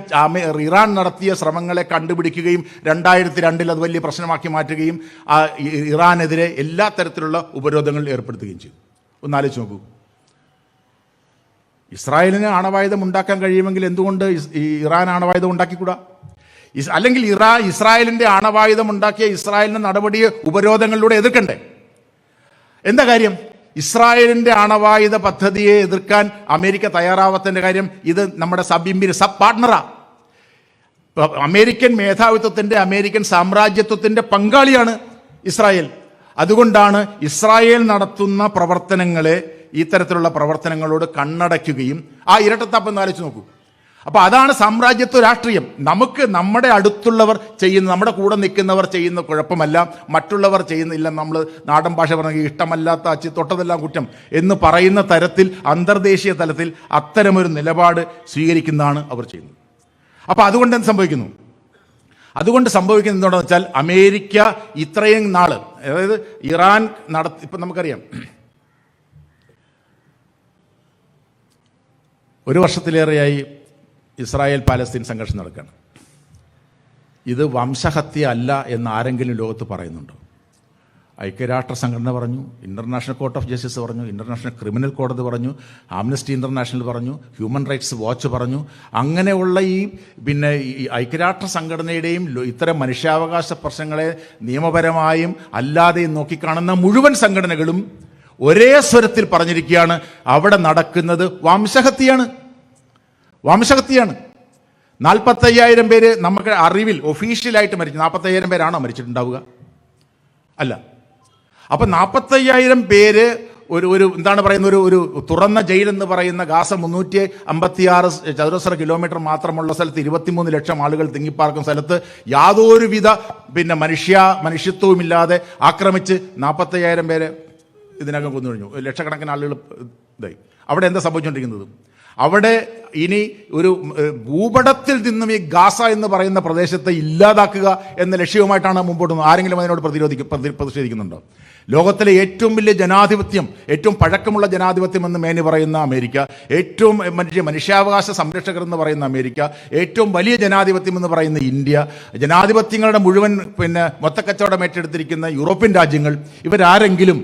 ഇറാൻ നടത്തിയ ശ്രമങ്ങളെ കണ്ടുപിടിക്കുകയും 2002 അത് വലിയ പ്രശ്നമാക്കി മാറ്റുകയും ഇറാനെതിരെ എല്ലാ തരത്തിലുള്ള ഉപരോധങ്ങൾ ഏർപ്പെടുത്തുകയും ചെയ്തു. ഒന്നാലോചിച്ച് നോക്കൂ. ഇസ്രായേലിന് ആണവായുധം ഉണ്ടാക്കാൻ കഴിയുമെങ്കിൽ എന്തുകൊണ്ട് ഇറാൻ ആണവായുധം ഉണ്ടാക്കിക്കൂടാ? അല്ലെങ്കിൽ ഇസ്രായേലിന്റെ ആണവായുധം ഉണ്ടാക്കിയ ഇസ്രായേലിന്റെ നടപടിയെ ഉപരോധങ്ങളിലൂടെ എതിർക്കണ്ടേ? എന്താ കാര്യം? ഇസ്രായേലിന്റെ ആണവായുധ പദ്ധതിയെ എതിർക്കാൻ അമേരിക്ക തയ്യാറാവാത്തതിന്റെ കാര്യം ഇത് നമ്മുടെ സബ് പാർട്ട്ണറാ. അമേരിക്കൻ മേധാവിത്വത്തിന്റെ, അമേരിക്കൻ സാമ്രാജ്യത്വത്തിന്റെ പങ്കാളിയാണ് ഇസ്രായേൽ. അതുകൊണ്ടാണ് ഇസ്രായേൽ നടത്തുന്ന പ്രവർത്തനങ്ങളെ, ഇത്തരത്തിലുള്ള പ്രവർത്തനങ്ങളോട് കണ്ണടയ്ക്കുകയും ആ ഇരട്ടത്താപ്പ് ആലോചിച്ച് നോക്കൂ. അപ്പൊ അതാണ് സാമ്രാജ്യത്വ രാഷ്ട്രീയം. നമുക്ക് നമ്മുടെ അടുത്തുള്ളവർ ചെയ്യുന്ന, നമ്മുടെ കൂടെ നിൽക്കുന്നവർ ചെയ്യുന്ന കുഴപ്പമല്ല, മറ്റുള്ളവർ ചെയ്യുന്നില്ല, നമ്മൾ നാടൻ ഭാഷ പറഞ്ഞ ഇഷ്ടമല്ലാത്ത അച്ചി തൊട്ടതെല്ലാം കുറ്റം എന്ന് പറയുന്ന തരത്തിൽ അന്തർദേശീയ തലത്തിൽ അത്തരമൊരു നിലപാട് സ്വീകരിക്കുന്നതാണ് അവർ ചെയ്യുന്നത്. അപ്പൊ അതുകൊണ്ട് എന്ത് സംഭവിക്കുന്നു? അതുകൊണ്ട് സംഭവിക്കുന്നത് എന്താണെന്ന് വെച്ചാൽ അമേരിക്ക ഇത്രയും നാള്, അതായത് ഇറാൻ ഇപ്പം നമുക്കറിയാം, ഒരു വർഷത്തിലേറെയായി ഇസ്രായേൽ പാലസ്തീൻ സംഘർഷം നടക്കുകയാണ്. ഇത് വംശഹത്യ അല്ല എന്ന് ആരെങ്കിലും ലോകത്ത് പറയുന്നുണ്ടോ? ഐക്യരാഷ്ട്ര സംഘടന പറഞ്ഞു, ഇന്റർനാഷണൽ കോർട്ട് ഓഫ് ജസ്റ്റിസ് പറഞ്ഞു, ഇന്റർനാഷണൽ ക്രിമിനൽ കോടതി പറഞ്ഞു, ആംനസ്റ്റി ഇന്റർനാഷണൽ പറഞ്ഞു, ഹ്യൂമൻ റൈറ്റ്സ് വാച്ച് പറഞ്ഞു. അങ്ങനെയുള്ള ഈ ഐക്യരാഷ്ട്ര സംഘടനയുടെയും ഇത്തരം മനുഷ്യാവകാശ പ്രശ്നങ്ങളെ നിയമപരമായും അല്ലാതെയും നോക്കിക്കാണുന്ന മുഴുവൻ സംഘടനകളും ഒരേ സ്വരത്തിൽ പറഞ്ഞിരിക്കുകയാണ്, അവിടെ നടക്കുന്നത് വംശഹത്യയാണ്. 45,000 പേര് നമുക്ക് അറിവിൽ ഒഫീഷ്യലായിട്ട് മരിച്ചു. 45,000 പേരാണോ മരിച്ചിട്ടുണ്ടാവുക? അല്ല. അപ്പൊ 45,000 പേര് ഒരു എന്താണ് പറയുന്ന ഒരു തുറന്ന ജയിൽ എന്ന് പറയുന്ന ഗാസ 356 ചതുരശ്ര കിലോമീറ്റർ മാത്രമുള്ള സ്ഥലത്ത് 23 ലക്ഷം ആളുകൾ തിങ്ങിപ്പാർക്കുന്ന സ്ഥലത്ത് യാതൊരുവിധ മനുഷ്യത്വവുമില്ലാതെ ആക്രമിച്ച് 45,000 പേരെ ഇതിനകം കൊന്നു കഴിഞ്ഞു. ലക്ഷക്കണക്കിന് ആളുകൾ ഇതായി. അവിടെ എന്താ സംഭവിച്ചുകൊണ്ടിരിക്കുന്നത്? അവിടെ ഇനി ഒരു ഭൂപടത്തിൽ നിന്നും ഈ ഗാസ എന്ന് പറയുന്ന പ്രദേശത്തെ ഇല്ലാതാക്കുക എന്ന ലക്ഷ്യവുമായിട്ടാണ് മുമ്പോട്ട്. ആരെങ്കിലും അതിനോട് പ്രതിഷേധിക്കുന്നുണ്ടോ? ലോകത്തിലെ ഏറ്റവും വലിയ ജനാധിപത്യം, ഏറ്റവും പഴക്കമുള്ള ജനാധിപത്യം എന്ന് മേനി പറയുന്ന അമേരിക്ക, ഏറ്റവും മനുഷ്യാവകാശ സംരക്ഷകർ എന്ന് പറയുന്ന അമേരിക്ക, ഏറ്റവും വലിയ ജനാധിപത്യം എന്ന് പറയുന്ന ഇന്ത്യ, ജനാധിപത്യങ്ങളുടെ മുഴുവൻ മൊത്തക്കച്ചവടം ഏറ്റെടുത്തിരിക്കുന്ന യൂറോപ്യൻ രാജ്യങ്ങൾ, ഇവരാരെങ്കിലും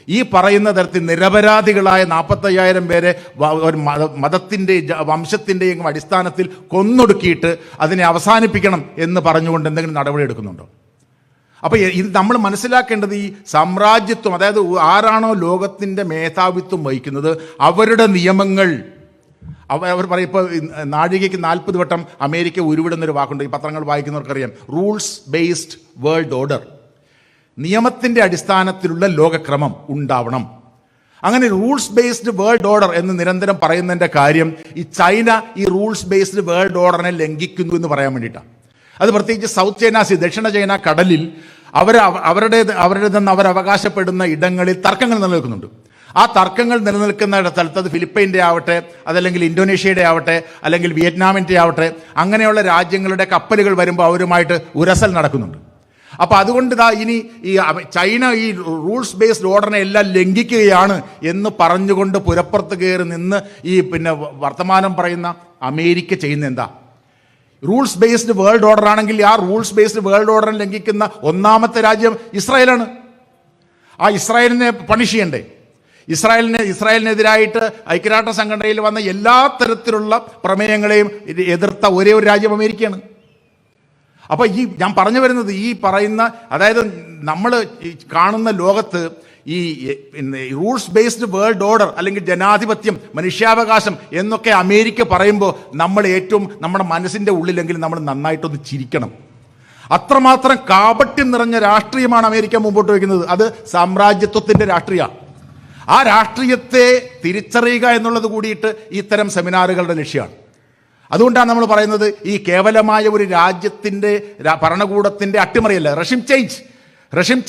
ഈ പറയുന്ന തരത്തിൽ നിരപരാധികളായ 45,000 പേരെ മതത്തിന്റെ വംശത്തിന്റെയും അടിസ്ഥാനത്തിൽ കൊന്നൊടുക്കിയിട്ട് അതിനെ അവസാനിപ്പിക്കണം എന്ന് പറഞ്ഞുകൊണ്ട് എന്തെങ്കിലും നടപടി എടുക്കുന്നുണ്ടോ? അപ്പൊ ഇത് നമ്മൾ മനസ്സിലാക്കേണ്ടത്, ഈ സാമ്രാജ്യത്വം, അതായത് ആരാണോ ലോകത്തിന്റെ മേധാവിത്വം വഹിക്കുന്നത് അവരുടെ നിയമങ്ങൾ, അവർ പറയും. ഇപ്പോൾ നാഴികയ്ക്ക് 40 വട്ടം അമേരിക്ക ഉരുവിടുന്നൊരു വാക്കുണ്ട്, ഈ പത്രങ്ങൾ വായിക്കുന്നവർക്കറിയാം, റൂൾസ് ബേസ്ഡ് വേൾഡ് ഓർഡർ. നിയമത്തിന്റെ അടിസ്ഥാനത്തിലുള്ള ലോകക്രമം ഉണ്ടാവണം. അങ്ങനെ റൂൾസ് ബേസ്ഡ് വേൾഡ് ഓർഡർ എന്ന് നിരന്തരം പറയുന്നതിന്റെ കാര്യം ഈ ചൈന ഈ റൂൾസ് ബേസ്ഡ് വേൾഡ് ഓർഡറിനെ ലംഘിക്കുന്നു എന്ന് പറയാൻ വേണ്ടിയിട്ടാണ്. അത് പ്രത്യേകിച്ച് സൗത്ത് ചൈന സീ, ദക്ഷിണ ചൈന കടലിൽ അവരുടേതെന്ന് അവരവകാശപ്പെടുന്ന ഇടങ്ങളിൽ തർക്കങ്ങൾ നിലനിൽക്കുന്നുണ്ട്. ആ തർക്കങ്ങൾ നിലനിൽക്കുന്ന സ്ഥലത്ത്, അത് ഫിലിപ്പൈൻ്റെ ആവട്ടെ, അതല്ലെങ്കിൽ ഇന്തോനേഷ്യയുടെ ആവട്ടെ, അല്ലെങ്കിൽ വിയറ്റ്നാമിൻ്റെ ആവട്ടെ, അങ്ങനെയുള്ള രാജ്യങ്ങളുടെ കപ്പലുകൾ വരുമ്പോൾ അവരുമായിട്ട് ഉരസൽ നടക്കുന്നുണ്ട്. അപ്പൊ അതുകൊണ്ട് ഇനി ഈ ചൈന ഈ റൂൾസ് ബേസ്ഡ് ഓർഡറിനെ എല്ലാം ലംഘിക്കുകയാണ് എന്ന് പറഞ്ഞുകൊണ്ട് പുരപ്പുറത്ത് കയറി നിന്ന് ഈ വർത്തമാനം പറയുന്ന അമേരിക്ക ചെയ്യുന്ന എന്താ? റൂൾസ് ബേസ്ഡ് വേൾഡ് ഓർഡർ ആണെങ്കിൽ ആ റൂൾസ് ബേസ്ഡ് വേൾഡ് ഓർഡറിനെ ലംഘിക്കുന്ന ഒന്നാമത്തെ രാജ്യം ഇസ്രായേലാണ്. ആ ഇസ്രായേലിനെ പണിഷ് ചെയ്യണ്ടേ? ഇസ്രായേലിനെതിരായിട്ട് ഐക്യരാഷ്ട്ര സംഘടനയിൽ വന്ന എല്ലാ തരത്തിലുള്ള പ്രമേയങ്ങളെയും എതിർത്ത ഒരേ ഒരു രാജ്യം അമേരിക്കയാണ്. അപ്പൊ ഞാൻ പറഞ്ഞു വരുന്നത്, ഈ പറയുന്ന, അതായത് നമ്മൾ കാണുന്ന ലോകത്ത് ഈ റൂൾസ് ബേസ്ഡ് വേൾഡ് ഓർഡർ അല്ലെങ്കിൽ ജനാധിപത്യം, മനുഷ്യാവകാശം എന്നൊക്കെ അമേരിക്ക പറയുമ്പോൾ നമ്മൾ ഏറ്റവും നമ്മുടെ മനസ്സിന്റെ ഉള്ളിലെങ്കിലും നമ്മൾ നന്നായിട്ടൊന്ന് ചിരിക്കണം. അത്രമാത്രം കാപട്യം നിറഞ്ഞ രാഷ്ട്രീയമാണ് അമേരിക്ക മുമ്പോട്ട് വയ്ക്കുന്നത്. അത് സാമ്രാജ്യത്വത്തിന്റെ രാഷ്ട്രീയമാണ്. ആ രാഷ്ട്രീയത്തെ തിരിച്ചറിയുക എന്നുള്ളത് കൂടിയിട്ട് ഇത്തരം സെമിനാറുകളുടെ ലക്ഷ്യമാണ്. അതുകൊണ്ടാണ് നമ്മൾ പറയുന്നത്, ഈ കേവലമായ ഒരു രാജ്യത്തിന്റെ ഭരണകൂടത്തിന്റെ അട്ടിമറിയല്ല, റെഷിം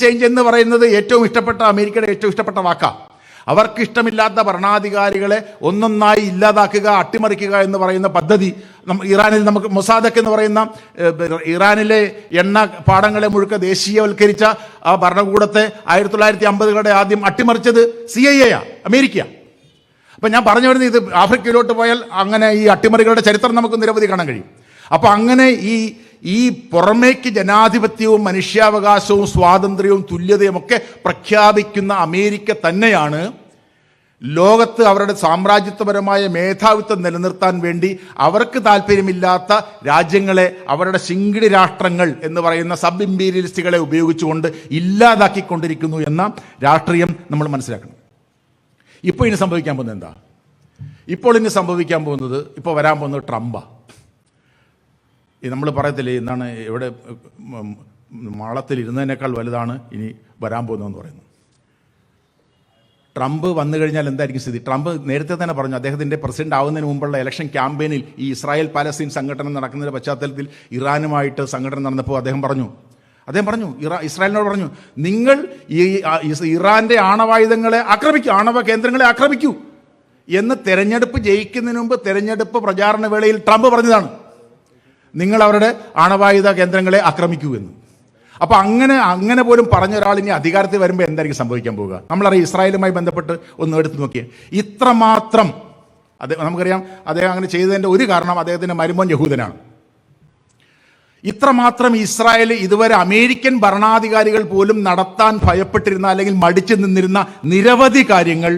ചേഞ്ച് എന്ന് പറയുന്നത് ഏറ്റവും ഇഷ്ടപ്പെട്ട, അമേരിക്കയുടെ ഏറ്റവും ഇഷ്ടപ്പെട്ട വാക്കാണ്. അവർക്ക് ഇഷ്ടമില്ലാത്ത ഭരണാധികാരികളെ ഒന്നൊന്നായി ഇല്ലാതാക്കുക, അട്ടിമറിക്കുക എന്ന് പറയുന്ന പദ്ധതി ഇറാനിൽ നമുക്ക് മൊസാദക്ക് എന്ന് പറയുന്ന ഇറാനിലെ എണ്ണ പാടങ്ങളെ മുഴുക്ക ദേശീയവൽക്കരിച്ച ആ ഭരണകൂടത്തെ 1950കളുടെ ആദ്യം അട്ടിമറിച്ചത് CIA, അമേരിക്ക. അപ്പൊ ഞാൻ പറഞ്ഞു വരുന്നത്, ഇത് ആഫ്രിക്കയിലോട്ട് പോയാൽ അങ്ങനെ ഈ അട്ടിമറികളുടെ ചരിത്രം നമുക്ക് നിരവധി കാണാൻ കഴിയും. അപ്പൊ അങ്ങനെ ഈ പുറമേക്ക് ജനാധിപത്യവും മനുഷ്യാവകാശവും സ്വാതന്ത്ര്യവും തുല്യതയും ഒക്കെ പ്രഖ്യാപിക്കുന്ന അമേരിക്ക തന്നെയാണ് ലോകത്ത് അവരുടെ സാമ്രാജ്യത്വപരമായ മേധാവിത്വം നിലനിർത്താൻ വേണ്ടി അവർക്ക് താല്പര്യമില്ലാത്ത രാജ്യങ്ങളെ, അവരുടെ ശിങ്കിടി രാഷ്ട്രങ്ങൾ എന്ന് പറയുന്ന സബ് ഇമ്പീരിയലിസ്റ്റുകളെ ഉപയോഗിച്ചുകൊണ്ട് ഇല്ലാതാക്കിക്കൊണ്ടിരിക്കുന്നു എന്ന രാഷ്ട്രീയം നമ്മൾ മനസ്സിലാക്കണം. ഇപ്പോൾ ഇനി സംഭവിക്കാൻ പോകുന്നത് എന്താ? ഇനി സംഭവിക്കാൻ പോകുന്നത്, ഇപ്പോൾ വരാൻ പോകുന്നത് ട്രംപാണ്. ഈ നമ്മൾ പറയത്തില്ലേ, എന്താണ്, ഇവിടെ മാളത്തിൽ ഇരുന്നതിനേക്കാൾ വലുതാണ് ഇനി വരാൻ പോകുന്നതെന്ന് പറയുന്നത്. ട്രംപ് വന്നു കഴിഞ്ഞാൽ എന്തായിരിക്കും സ്ഥിതി? ട്രംപ് നേരത്തെ തന്നെ പറഞ്ഞു, അദ്ദേഹത്തിൻ്റെ പ്രസിഡന്റ് ആവുന്നതിന് മുമ്പുള്ള ഇലക്ഷൻ ക്യാമ്പയിനിൽ ഈ ഇസ്രായേൽ പാലസ്തീൻ സംഘടന നടക്കുന്നതിൻ്റെ പശ്ചാത്തലത്തിൽ ഇറാനുമായിട്ട് സംഘടന നടന്നപ്പോൾ അദ്ദേഹം പറഞ്ഞു, ഇസ്രായേലിനോട് പറഞ്ഞു, നിങ്ങൾ ഈ ഇറാന്റെ ആണവായുധങ്ങളെ ആക്രമിക്കൂ, ആണവ കേന്ദ്രങ്ങളെ ആക്രമിക്കൂ എന്ന് തെരഞ്ഞെടുപ്പ് ജയിക്കുന്നതിന് മുമ്പ് തെരഞ്ഞെടുപ്പ് പ്രചാരണ വേളയിൽ ട്രംപ് പറഞ്ഞതാണ്, നിങ്ങൾ അവരുടെ ആണവായുധ കേന്ദ്രങ്ങളെ ആക്രമിക്കൂ എന്ന്. അപ്പൊ അങ്ങനെ പോലും പറഞ്ഞ ഒരാൾ ഇനി അധികാരത്തിൽ വരുമ്പോൾ എന്തായിരിക്കും സംഭവിക്കാൻ പോവുക? നമ്മളറിയാം, ഇസ്രായേലുമായി ബന്ധപ്പെട്ട് ഒന്ന് എടുത്ത് നോക്കിയേ, ഇത്രമാത്രം നമുക്കറിയാം അദ്ദേഹം അങ്ങനെ ചെയ്തതിന്റെ ഒരു കാരണം അദ്ദേഹത്തിന്റെ മരുമോൻ യഹൂദനാണ്. ഇത്രമാത്രം ഇസ്രായേൽ ഇതുവരെ അമേരിക്കൻ ഭരണാധികാരികൾ പോലും നടത്താൻ ഭയപ്പെട്ടിരുന്ന അല്ലെങ്കിൽ മടിച്ചു നിന്നിരുന്ന നിരവധി കാര്യങ്ങൾ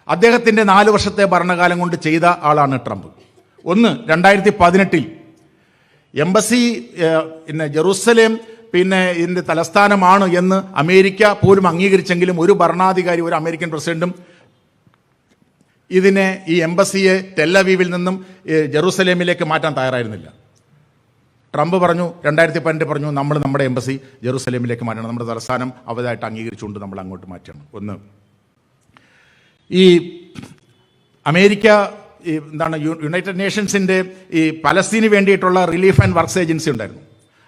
അദ്ദേഹത്തിന്റെ 4 വർഷത്തെ ഭരണകാലം കൊണ്ട് ചെയ്ത ആളാണ് ട്രംപ്. ഒന്ന്, 2018 എംബസി ജെറൂസലേം ഇതിന്റെ തലസ്ഥാനമാണ് എന്ന് അമേരിക്ക പോലും അംഗീകരിച്ചെങ്കിലും ഒരു ഭരണാധികാരി, ഒരു അമേരിക്കൻ പ്രസിഡന്റും ഈ എംബസിയെ ടെല്ലവീവിൽ നിന്നും ജെറൂസലേമിലേക്ക് മാറ്റാൻ തയ്യാറായിരുന്നില്ല. ട്രംപ് പറഞ്ഞു, 2018 പറഞ്ഞു, നമ്മൾ നമ്മുടെ എംബസി ജെറൂസലേമിലേക്ക് മാറ്റണം, നമ്മുടെ തലസ്ഥാനം അവതായിട്ട് അംഗീകരിച്ചുകൊണ്ട് നമ്മൾ അങ്ങോട്ട് മാറ്റണം. ഒന്ന്, ഈ അമേരിക്ക യുണൈറ്റഡ് നേഷൻസിന്റെ ഈ പലസ്തീന് വേണ്ടിയിട്ടുള്ള റിലീഫ് ആൻഡ് വർക്ക്സ് ഏജൻസി ഉണ്ടായിരുന്നു.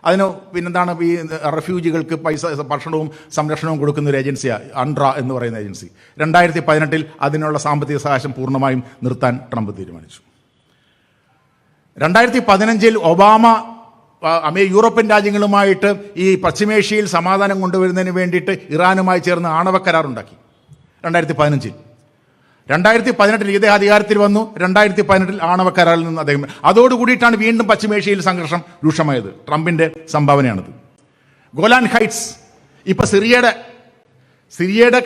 അതിന് ഈ റെഫ്യൂജികൾക്ക് ഭക്ഷണവും സംരക്ഷണവും കൊടുക്കുന്ന ഒരു ഏജൻസിയാണ് അൺട്ര എന്ന് പറയുന്ന ഏജൻസി. 2018 അതിനുള്ള സാമ്പത്തിക സഹായം പൂർണ്ണമായും നിർത്താൻ ട്രംപ് തീരുമാനിച്ചു. 2015 ഒബാമ യൂറോപ്യൻ രാജ്യങ്ങളുമായിട്ട് ഈ പശ്ചിമേഷ്യയിൽ സമാധാനം കൊണ്ടുവരുന്നതിന് വേണ്ടിയിട്ട് ഇറാനുമായി ചേർന്ന് ആണവ കരാറുണ്ടാക്കി. 2015 2018 ഇദ്ദേഹം അധികാരത്തിൽ വന്നു. 2018 ആണവ കരാറിൽ നിന്ന് അദ്ദേഹം, അതോടുകൂടിയിട്ടാണ് വീണ്ടും പശ്ചിമേഷ്യയിൽ സംഘർഷം രൂക്ഷമായത്. ട്രംപിന്റെ സംഭാവനയാണത്. ഗോലാൻ ഹൈറ്റ്സ്, ഇപ്പൊ സിറിയയുടെ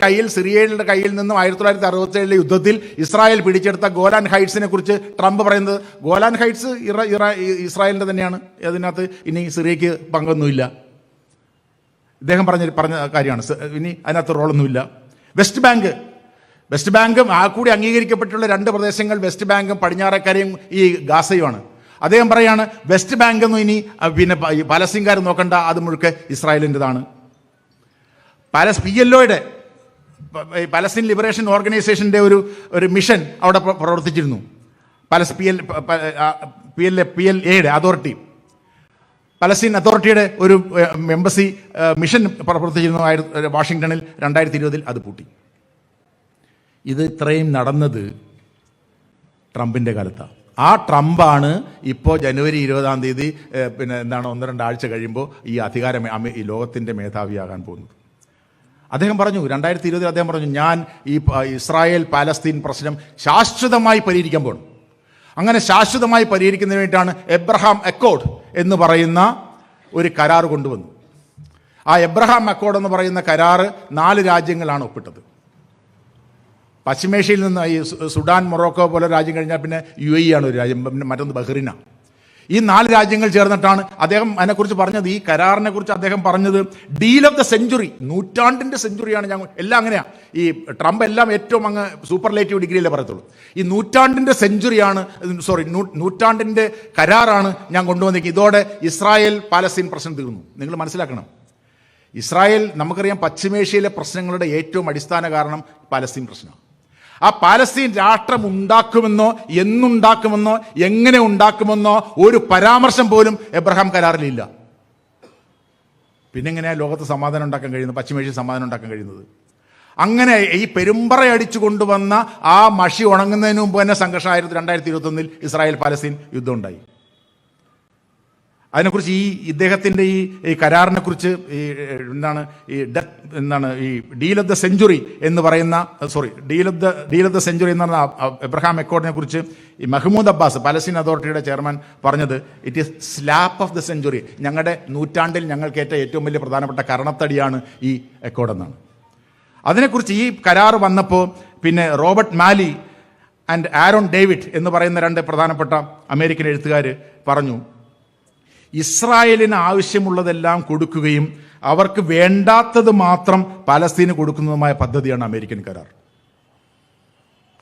കയ്യിൽ നിന്നും 1967 യുദ്ധത്തിൽ ഇസ്രായേൽ പിടിച്ചെടുത്ത ഗോലാൻ ഹൈറ്റ്സിനെ കുറിച്ച് ട്രംപ് പറയുന്നത്, ഗോലാൻ ഹൈറ്റ്സ് ഇസ്രായേലിന്റെ തന്നെയാണ്, അതിനകത്ത് ഇനി സിറിയയ്ക്ക് പങ്കൊന്നുമില്ല. ഇദ്ദേഹം പറഞ്ഞ കാര്യമാണ്. ഇനി അതിനകത്ത് റോളൊന്നുമില്ല. വെസ്റ്റ് ബാങ്കും കൂടി അംഗീകരിക്കപ്പെട്ടുള്ള 2 പ്രദേശങ്ങൾ വെസ്റ്റ് ബാങ്കും പടിഞ്ഞാറക്കരയും ഈ ഗാസയുമാണ്. അദ്ദേഹം പറയാണ്, വെസ്റ്റ് ബാങ്കൊന്നും ഇനി പലസ്തീൻകാർ നോക്കണ്ട, അത് മുഴുക്കെ ഇസ്രായേലിൻ്റെതാണ്. PLOയുടെ പലസ്തീൻ ലിബറേഷൻ ഓർഗനൈസേഷന്റെ ഒരു മിഷൻ അവിടെ പ്രവർത്തിച്ചിരുന്നു. PLAയുടെ അതോറിറ്റി, പലസ്തീൻ അതോറിറ്റിയുടെ ഒരു എംബസി മിഷൻ പ്രവർത്തിച്ചിരുന്നു വാഷിങ്ടണിൽ. 2020 അത് പൂട്ടി. ഇത് ഇത്രയും നടന്നത് ട്രംപിന്റെ കാലത്താണ്. ആ ട്രംപാണ് ഇപ്പോൾ ജനുവരി 20-ാം തീയതി 1-2 ആഴ്ച കഴിയുമ്പോൾ ഈ ലോകത്തിന്റെ മേധാവിയാകാൻ പോകുന്നത്. അദ്ദേഹം പറഞ്ഞു, 2020 അദ്ദേഹം പറഞ്ഞു, ഞാൻ ഈ ഇസ്രായേൽ പാലസ്തീൻ പ്രശ്നം ശാശ്വതമായി പരിഹരിക്കാൻ പോകും. അങ്ങനെ ശാശ്വതമായി പരിഹരിക്കുന്നതിന് വേണ്ടിയിട്ടാണ് എബ്രഹാം അക്കോർഡ് എന്ന് പറയുന്ന ഒരു കരാർ കൊണ്ടുവന്നു. ആ എബ്രഹാം അക്കോർഡ് എന്ന് പറയുന്ന കരാറ് 4 രാജ്യങ്ങളാണ് ഒപ്പിട്ടത്. പശ്ചിമേഷ്യയിൽ നിന്ന് ഈ സുഡാൻ, മൊറോക്കോ പോലെ രാജ്യം കഴിഞ്ഞാൽ പിന്നെ UAE ആണ് ഒരു രാജ്യം, പിന്നെ മറ്റൊന്ന് ബഹ്റിനാണ്. ഈ 4 രാജ്യങ്ങൾ ചേർന്നിട്ടാണ് അദ്ദേഹം അതിനെക്കുറിച്ച് പറഞ്ഞത്. ഈ കരാറിനെ കുറിച്ച് അദ്ദേഹം പറഞ്ഞത് ഡീൽ ഓഫ് ദ സെഞ്ചുറി, നൂറ്റാണ്ടിന്റെ സെഞ്ചുറിയാണ്. എല്ലാം അങ്ങനെയാണ്. ഈ ട്രംപ് എല്ലാം ഏറ്റവും അങ്ങ് സൂപ്പർലേറ്റീവ് ഡിഗ്രിയിലേ പറയത്തുള്ളൂ. ഈ നൂറ്റാണ്ടിന്റെ കരാറാണ് ഞാൻ കൊണ്ടുവന്നിരിക്കുന്നത്. ഇതോടെ ഇസ്രായേൽ പാലസ്തീൻ പ്രശ്നം തീർന്നു. നിങ്ങൾ മനസ്സിലാക്കണം, ഇസ്രായേൽ, നമുക്കറിയാം, പശ്ചിമേഷ്യയിലെ പ്രശ്നങ്ങളുടെ ഏറ്റവും അടിസ്ഥാന കാരണം പാലസ്തീൻ പ്രശ്നമാണ്. ആ പാലസ്തീൻ രാഷ്ട്രം ഉണ്ടാക്കുമെന്നോ, എന്നുണ്ടാക്കുമെന്നോ, എങ്ങനെ ഉണ്ടാക്കുമെന്നോ ഒരു പരാമർശം പോലും എബ്രഹാം കരാറിലില്ല. പിന്നെ എങ്ങനെയാ ലോകത്ത് സമാധാനം ഉണ്ടാക്കാൻ കഴിയുന്നത്, പശ്ചിമേഷ്യ സമാധാനം ഉണ്ടാക്കാൻ കഴിയുന്നത്? അങ്ങനെ ഈ പെരുമ്പറയടിച്ചു കൊണ്ടുവന്ന ആ മഷി ഉണങ്ങുന്നതിന് മുമ്പ് തന്നെ സംഘർഷം 2021 ഇസ്രായേൽ പാലസ്തീൻ യുദ്ധം ഉണ്ടായി. അതിനെക്കുറിച്ച് ഇദ്ദേഹത്തിൻ്റെ ഈ കരാറിനെ കുറിച്ച് ഈ ഡീൽ ഓഫ് ദ സെഞ്ചുറി എന്ന് പറയുന്ന ഡീൽ ഓഫ് ദ സെഞ്ചുറി എന്ന് പറഞ്ഞ എബ്രഹാം അക്കോർഡിനെ കുറിച്ച് ഈ മഹ്മൂദ് അബ്ബാസ്, പലസ്തീൻ അതോറിറ്റിയുടെ ചെയർമാൻ, പറഞ്ഞത് it is slap of the century, ഞങ്ങളുടെ നൂറ്റാണ്ടിൽ ഞങ്ങൾക്കേറ്റ ഏറ്റവും വലിയ പ്രധാനപ്പെട്ട കരണത്തടിയാണ് ഈ അക്കോർഡ് എന്നാണ്. അതിനെക്കുറിച്ച് ഈ കരാർ വന്നപ്പോൾ പിന്നെ Robert Mali and Aaron David എന്ന് പറയുന്ന രണ്ട് പ്രധാനപ്പെട്ട അമേരിക്കൻ എഴുത്തുകാർ പറഞ്ഞു, ഇസ്രായേലിന് ആവശ്യമുള്ളതെല്ലാം കൊടുക്കുകയും അവർക്ക് വേണ്ടാത്തത് മാത്രം പലസ്തീന് കൊടുക്കുന്നതുമായ പദ്ധതിയാണ് അമേരിക്കൻ കരാർ.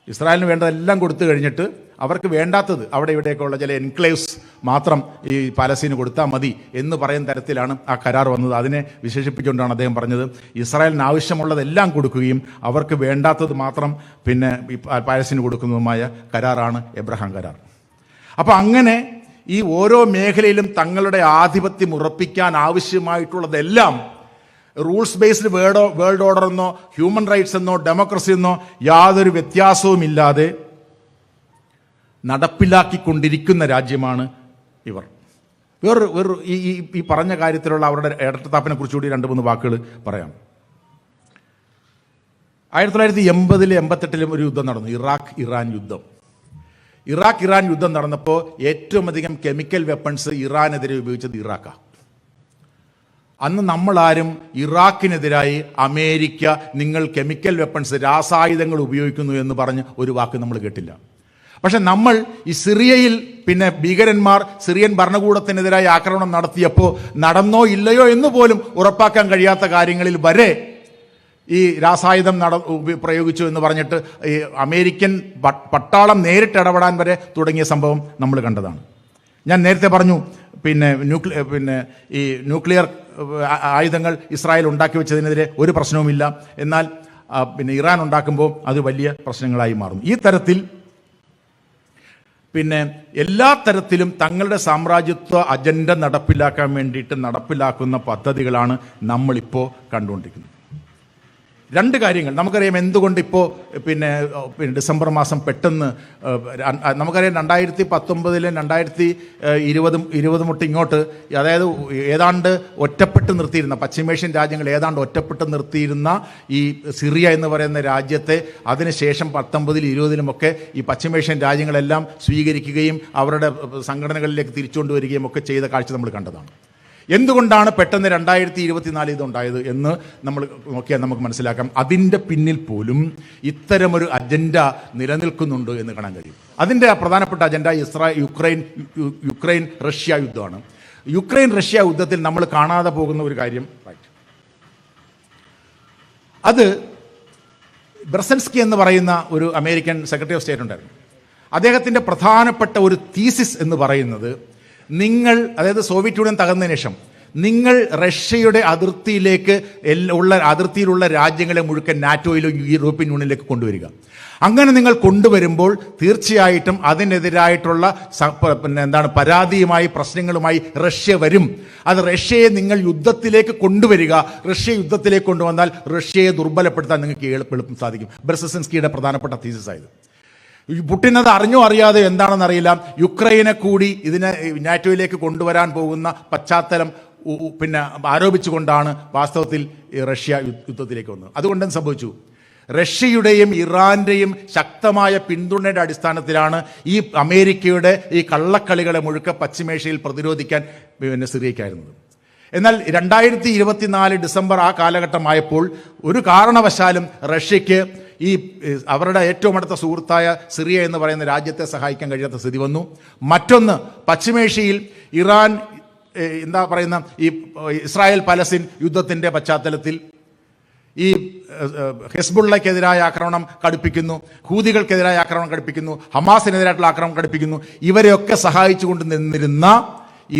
ഇസ്രായേലിന് വേണ്ടതെല്ലാം കൊടുത്തു കഴിഞ്ഞിട്ട് അവർക്ക് വേണ്ടാത്തത് അവിടെ ഇവിടെയൊക്കെ ഉള്ള ചില എൻക്ലേവ്സ് മാത്രം ഈ പലസ്തീന് കൊടുത്താൽ മതി എന്ന് പറയുന്ന തരത്തിലാണ് ആ കരാർ വന്നത്. അതിനെ വിശേഷിപ്പിച്ചുകൊണ്ടാണ് അദ്ദേഹം പറഞ്ഞത്, ഇസ്രായേലിന് ആവശ്യമുള്ളതെല്ലാം കൊടുക്കുകയും അവർക്ക് വേണ്ടാത്തത് മാത്രം പിന്നെ ഈ പലസ്തീന് കൊടുക്കുന്നതുമായ കരാറാണ് എബ്രഹാം കരാർ. അപ്പോൾ അങ്ങനെ ഈ ഓരോ മേഖലയിലും തങ്ങളുടെ ആധിപത്യം ഉറപ്പിക്കാൻ ആവശ്യമായിട്ടുള്ളതെല്ലാം റൂൾസ് ബേസ്ഡ് വേൾഡ് ഓർഡർ എന്നോ ഹ്യൂമൻ റൈറ്റ്സ് എന്നോ ഡെമോക്രസി എന്നോ യാതൊരു വ്യത്യാസവുമില്ലാതെ നടപ്പിലാക്കിക്കൊണ്ടിരിക്കുന്ന രാജ്യമാണ് ഇവർ. വേറൊരു ഈ പറഞ്ഞ കാര്യത്തിലുള്ള അവരുടെ ഇരട്ടത്താപ്പിനെ കുറിച്ചുകൂടി 2-3 വാക്കുകൾ പറയാം. 1980-ലും 88-ലും ഒരു യുദ്ധം നടന്നു, ഇറാഖ് ഇറാൻ യുദ്ധം നടന്നപ്പോൾ ഏറ്റവും അധികം കെമിക്കൽ വെപ്പൺസ് ഇറാനെതിരെ ഉപയോഗിച്ചത് ഇറാഖാണ്. അന്ന് നമ്മളാരും ഇറാഖിനെതിരായി അമേരിക്ക നിങ്ങൾ കെമിക്കൽ വെപ്പൺസ് രാസായുധങ്ങൾ ഉപയോഗിക്കുന്നു എന്ന് പറഞ്ഞ് ഒരു വാക്ക് നമ്മൾ കേട്ടില്ല. പക്ഷെ നമ്മൾ ഈ സിറിയയിൽ പിന്നെ ഭീകരന്മാർ സിറിയൻ ഭരണകൂടത്തിനെതിരായി ആക്രമണം നടത്തിയപ്പോൾ നടന്നോ ഇല്ലയോ എന്ന് പോലും ഉറപ്പാക്കാൻ കഴിയാത്ത കാര്യങ്ങളിൽ വരെ ഈ രാസായുധം പ്രയോഗിച്ചു എന്ന് പറഞ്ഞിട്ട് ഈ അമേരിക്കൻ പട്ടാളം നേരിട്ട് ഇടപെടാൻ വരെ തുടങ്ങിയ സംഭവം നമ്മൾ കണ്ടതാണ്. ഞാൻ നേരത്തെ പറഞ്ഞു പിന്നെ ഈ ന്യൂക്ലിയർ ആയുധങ്ങൾ ഇസ്രായേൽ ഉണ്ടാക്കി വെച്ചതിനെതിരെ ഒരു പ്രശ്നവുമില്ല. എന്നാൽ പിന്നെ ഇറാൻ ഉണ്ടാക്കുമ്പോൾ അത് വലിയ പ്രശ്നങ്ങളായി മാറുന്നു. ഈ തരത്തിൽ പിന്നെ എല്ലാ തരത്തിലും തങ്ങളുടെ സാമ്രാജ്യത്വ അജണ്ട നടപ്പിലാക്കാൻ വേണ്ടിയിട്ട് നടപ്പിലാക്കുന്ന പദ്ധതികളാണ് നമ്മളിപ്പോൾ കണ്ടുകൊണ്ടിരിക്കുന്നത്. 2 കാര്യങ്ങൾ നമുക്കറിയാം. എന്തുകൊണ്ട് ഇപ്പോൾ പിന്നെ ഡിസംബർ മാസം പെട്ടെന്ന് നമുക്കറിയാം 2019-ലും 2020 മുട്ട് ഇങ്ങോട്ട്, അതായത് ഏതാണ്ട് ഒറ്റപ്പെട്ട് നിർത്തിയിരുന്ന പശ്ചിമേഷ്യൻ രാജ്യങ്ങൾ ഏതാണ്ട് ഒറ്റപ്പെട്ട് നിർത്തിയിരുന്ന ഈ സിറിയ എന്ന് പറയുന്ന രാജ്യത്തെ അതിനുശേഷം 19-ലും 20-ലും ഒക്കെ ഈ പശ്ചിമേഷ്യൻ രാജ്യങ്ങളെല്ലാം സ്വീകരിക്കുകയും അവരുടെ സംഘടനകളിലേക്ക് തിരിച്ചുകൊണ്ടുവരികയും ഒക്കെ ചെയ്ത കാഴ്ച നമ്മൾ കണ്ടതാണ്. എന്തുകൊണ്ടാണ് പെട്ടെന്ന് 2024 ഇതുണ്ടായത് എന്ന് നമ്മൾ നോക്കിയാൽ നമുക്ക് മനസ്സിലാക്കാം. അതിൻ്റെ പിന്നിൽ പോലും ഇത്തരമൊരു അജണ്ട നിലനിൽക്കുന്നുണ്ട് എന്ന് കാണാൻ കഴിയും. അതിൻ്റെ പ്രധാനപ്പെട്ട അജണ്ട യുക്രൈൻ റഷ്യ യുദ്ധമാണ്. യുക്രൈൻ റഷ്യ യുദ്ധത്തിൽ നമ്മൾ കാണാതെ പോകുന്ന ഒരു കാര്യം, അത് ബ്രസൻസ്കി എന്ന് പറയുന്ന ഒരു അമേരിക്കൻ സെക്രട്ടറി ഓഫ് സ്റ്റേറ്റ് ഉണ്ടായിരുന്നു. അദ്ദേഹത്തിൻ്റെ പ്രധാനപ്പെട്ട ഒരു തീസിസ് എന്ന് പറയുന്നത്, നിങ്ങൾ അതായത് സോവിയറ്റ് യൂണിയൻ തകർന്നതിന് ശേഷം നിങ്ങൾ റഷ്യയുടെ അതിർത്തിയിലുള്ള രാജ്യങ്ങളെ മുഴുവൻ നാറ്റോയിലും യൂറോപ്യൻ യൂണിയനിലേക്ക് കൊണ്ടുവരിക. അങ്ങനെ നിങ്ങൾ കൊണ്ടുവരുമ്പോൾ തീർച്ചയായിട്ടും അതിനെതിരായിട്ടുള്ള പരാതിയുമായി പ്രശ്നങ്ങളുമായി റഷ്യ വരും. അത് റഷ്യയെ നിങ്ങൾ യുദ്ധത്തിലേക്ക് കൊണ്ടുവരിക. റഷ്യ യുദ്ധത്തിലേക്ക് കൊണ്ടുവന്നാൽ റഷ്യയെ ദുർബലപ്പെടുത്താൻ നിങ്ങൾക്ക് എളുപ്പം സാധിക്കും. ബ്രസൻസ്കിയുടെ പ്രധാനപ്പെട്ട തീസിസ് ആയത്. പുടിൻ അത് അറിഞ്ഞോ അറിയാതെ എന്താണെന്നറിയില്ല, യുക്രൈനെ കൂടി ഇതിനെ നാറ്റോയിലേക്ക് കൊണ്ടുവരാൻ പോകുന്ന പശ്ചാത്തലം പിന്നെ ആരോപിച്ചുകൊണ്ടാണ് വാസ്തവത്തിൽ റഷ്യ യുദ്ധത്തിലേക്ക് വന്നത്. അതുകൊണ്ടെന്ന് സംഭവിച്ചു, റഷ്യയുടെയും ഇറാന്റെയും ശക്തമായ പിന്തുണയുടെ അടിസ്ഥാനത്തിലാണ് ഈ അമേരിക്കയുടെ ഈ കള്ളക്കളികളെ മുഴുക്ക പശ്ചിമേഷ്യയിൽ പ്രതിരോധിക്കാൻ പിന്നെ സിറിയയ്ക്കായിരുന്നത്. എന്നാൽ 2024 ഡിസംബർ ആ കാലഘട്ടമായപ്പോൾ ഒരു കാരണവശാലും റഷ്യയ്ക്ക് ഈ അവരുടെ ഏറ്റവും അടുത്ത സുഹൃത്തായ സിറിയ എന്ന് പറയുന്ന രാജ്യത്തെ സഹായിക്കാൻ കഴിയാത്ത സ്ഥിതി വന്നു. മറ്റൊന്ന്, പശ്ചിമേഷ്യയിൽ ഇറാൻ ഈ ഇസ്രായേൽ പലസ്തീൻ യുദ്ധത്തിൻ്റെ പശ്ചാത്തലത്തിൽ ഈ ഹെസ്ബുള്ളയ്ക്കെതിരായ ആക്രമണം കടുപ്പിക്കുന്നു, ഹൂതികൾക്കെതിരായ ആക്രമണം കടുപ്പിക്കുന്നു, ഹമാസിനെതിരായിട്ടുള്ള ആക്രമണം കടുപ്പിക്കുന്നു. ഇവരെയൊക്കെ സഹായിച്ചുകൊണ്ട് നിന്നിരുന്ന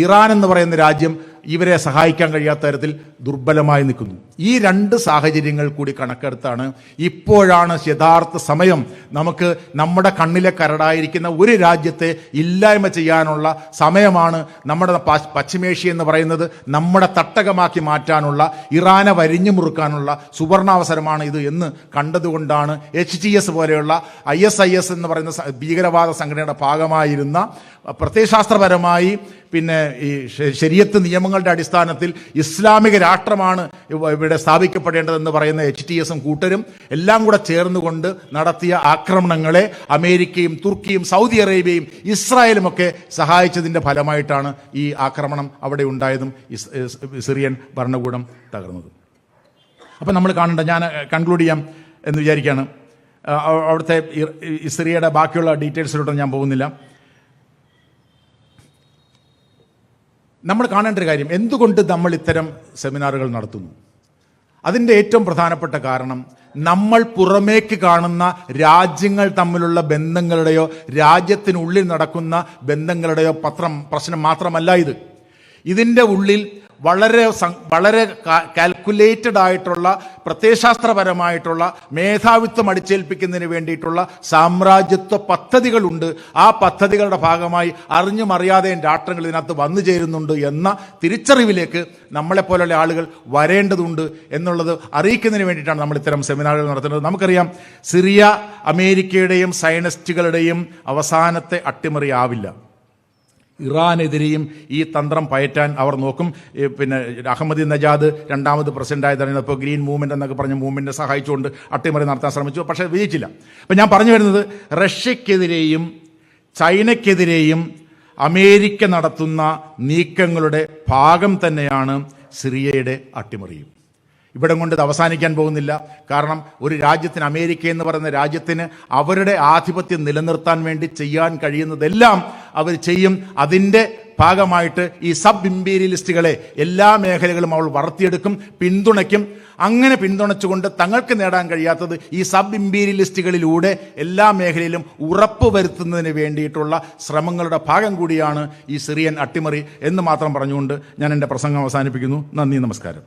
ഇറാൻ എന്ന് പറയുന്ന രാജ്യം ഇവരെ സഹായിക്കാൻ കഴിയാത്ത തരത്തിൽ ദുർബലമായി നിൽക്കുന്നു. ഈ 2 സാഹചര്യങ്ങൾ കൂടി കണക്കെടുത്താണ് ഇപ്പോഴാണ് യഥാർത്ഥ സമയം നമുക്ക് നമ്മുടെ കണ്ണിലെ കരടായിരിക്കുന്ന ഒരു രാജ്യത്തെ ഇല്ലായ്മ ചെയ്യാനുള്ള സമയമാണ്. നമ്മുടെ പശ്ചിമേഷ്യ എന്ന് പറയുന്നത് നമ്മുടെ തട്ടകമാക്കി മാറ്റാനുള്ള, ഇറാനെ വരിഞ്ഞു മുറുക്കാനുള്ള സുവർണാവസരമാണ് ഇത് എന്ന് കണ്ടതുകൊണ്ടാണ് HTS പോലെയുള്ള ISIS എന്ന് പറയുന്ന ഭീകരവാദ സംഘടനയുടെ ഭാഗമായിരുന്ന പ്രത്യയശാസ്ത്രപരമായി പിന്നെ ഈ ശരീഅത്ത് നിയമങ്ങളുടെ അടിസ്ഥാനത്തിൽ ഇസ്ലാമിക രാഷ്ട്രമാണ് ഇവിടെ സ്ഥാപിക്കപ്പെടേണ്ടതെന്ന് പറയുന്ന HTSഉം കൂട്ടരും എല്ലാം കൂടെ ചേർന്നുകൊണ്ട് നടത്തിയ ആക്രമണങ്ങളെ അമേരിക്കയും തുർക്കിയും സൗദി അറേബ്യയും ഇസ്രായേലും ഒക്കെ സഹായിച്ചതിൻ്റെ ഫലമായിട്ടാണ് ഈ ആക്രമണം അവിടെ ഉണ്ടായതും സിറിയൻ ഭരണകൂടം തകർന്നതും. അപ്പം നമ്മൾ കാണേണ്ട, ഞാൻ കൺക്ലൂഡ് ചെയ്യാം എന്ന് വിചാരിക്കുകയാണ്. അവിടുത്തെ സിറിയയുടെ ബാക്കിയുള്ള ഡീറ്റെയിൽസിലോട്ടൊന്നും ഞാൻ പോകുന്നില്ല. നമ്മൾ കാണേണ്ട ഒരു കാര്യം, എന്തുകൊണ്ട് നമ്മൾ ഇത്തരം സെമിനാറുകൾ നടത്തുന്നു? അതിൻ്റെ ഏറ്റവും പ്രധാനപ്പെട്ട കാരണം, നമ്മൾ പുറമേക്ക് കാണുന്ന രാജ്യങ്ങൾ തമ്മിലുള്ള ബന്ധങ്ങളുടെയോ രാജ്യത്തിനുള്ളിൽ നടക്കുന്ന ബന്ധങ്ങളുടെയോ പ്രശ്നം മാത്രമല്ല ഇത്. ഇതിൻ്റെ ഉള്ളിൽ വളരെ കാൽക്കുലേറ്റഡ് ആയിട്ടുള്ള പ്രത്യയശാസ്ത്രപരമായിട്ടുള്ള മേധാവിത്വം അടിച്ചേൽപ്പിക്കുന്നതിന് വേണ്ടിയിട്ടുള്ള സാമ്രാജ്യത്വ പദ്ധതികളുണ്ട്. ആ പദ്ധതികളുടെ ഭാഗമായി അറിഞ്ഞും അറിയാതെയും രാഷ്ട്രങ്ങൾ ഇതിനകത്ത് വന്നു ചേരുന്നുണ്ട് എന്ന തിരിച്ചറിവിലേക്ക് നമ്മളെപ്പോലുള്ള ആളുകൾ വരേണ്ടതുണ്ട് എന്നുള്ളത് അറിയിക്കുന്നതിന് വേണ്ടിയിട്ടാണ് നമ്മൾ ഇത്തരം സെമിനാറുകൾ നടത്തുന്നത്. നമുക്കറിയാം, സിറിയ അമേരിക്കയുടെയും സയനിസ്റ്റുകളുടെയും അവസാനത്തെ അട്ടിമറി ആവില്ല. ഇറാനെതിരെയും ഈ തന്ത്രം പയറ്റാൻ അവർ നോക്കും. പിന്നെ അഹമ്മദി നജാദ് രണ്ടാമത് പ്രസിഡന്റായി തെരഞ്ഞെടുപ്പോൾ ഗ്രീൻ മൂവ്മെന്റ് എന്നൊക്കെ പറഞ്ഞ മൂവ്മെന്റിനെ സഹായിച്ചുകൊണ്ട് അട്ടിമറി നടത്താൻ ശ്രമിച്ചു, പക്ഷേ വിജയിച്ചില്ല. അപ്പം ഞാൻ പറഞ്ഞു വരുന്നത്, റഷ്യക്കെതിരെയും ചൈനയ്ക്കെതിരെയും അമേരിക്ക നടത്തുന്ന നീക്കങ്ങളുടെ ഭാഗം തന്നെയാണ് സിറിയയുടെ അട്ടിമറിയും. ഇവിടം കൊണ്ട് ഇത് അവസാനിക്കാൻ പോകുന്നില്ല. കാരണം ഒരു രാജ്യത്തിന്, അമേരിക്ക എന്ന് പറയുന്ന രാജ്യത്തിന് അവരുടെ ആധിപത്യം നിലനിർത്താൻ വേണ്ടി ചെയ്യാൻ കഴിയുന്നതെല്ലാം അവർ ചെയ്യും. അതിൻ്റെ ഭാഗമായിട്ട് ഈ സബ് ഇമ്പീരിയലിസ്റ്റുകളെ എല്ലാ മേഖലകളും അവൾ വളർത്തിയെടുക്കും, പിന്തുണയ്ക്കും. അങ്ങനെ പിന്തുണച്ചുകൊണ്ട് തങ്ങൾക്ക് നേടാൻ കഴിയാത്തത് ഈ സബ് ഇമ്പീരിയലിസ്റ്റുകളിലൂടെ എല്ലാ മേഖലയിലും ഉറപ്പ് വരുത്തുന്നതിന് വേണ്ടിയിട്ടുള്ള ശ്രമങ്ങളുടെ ഭാഗം കൂടിയാണ് ഈ സിറിയൻ അട്ടിമറി എന്ന് മാത്രം പറഞ്ഞുകൊണ്ട് ഞാൻ എൻ്റെ പ്രസംഗം അവസാനിപ്പിക്കുന്നു. നന്ദി, നമസ്കാരം.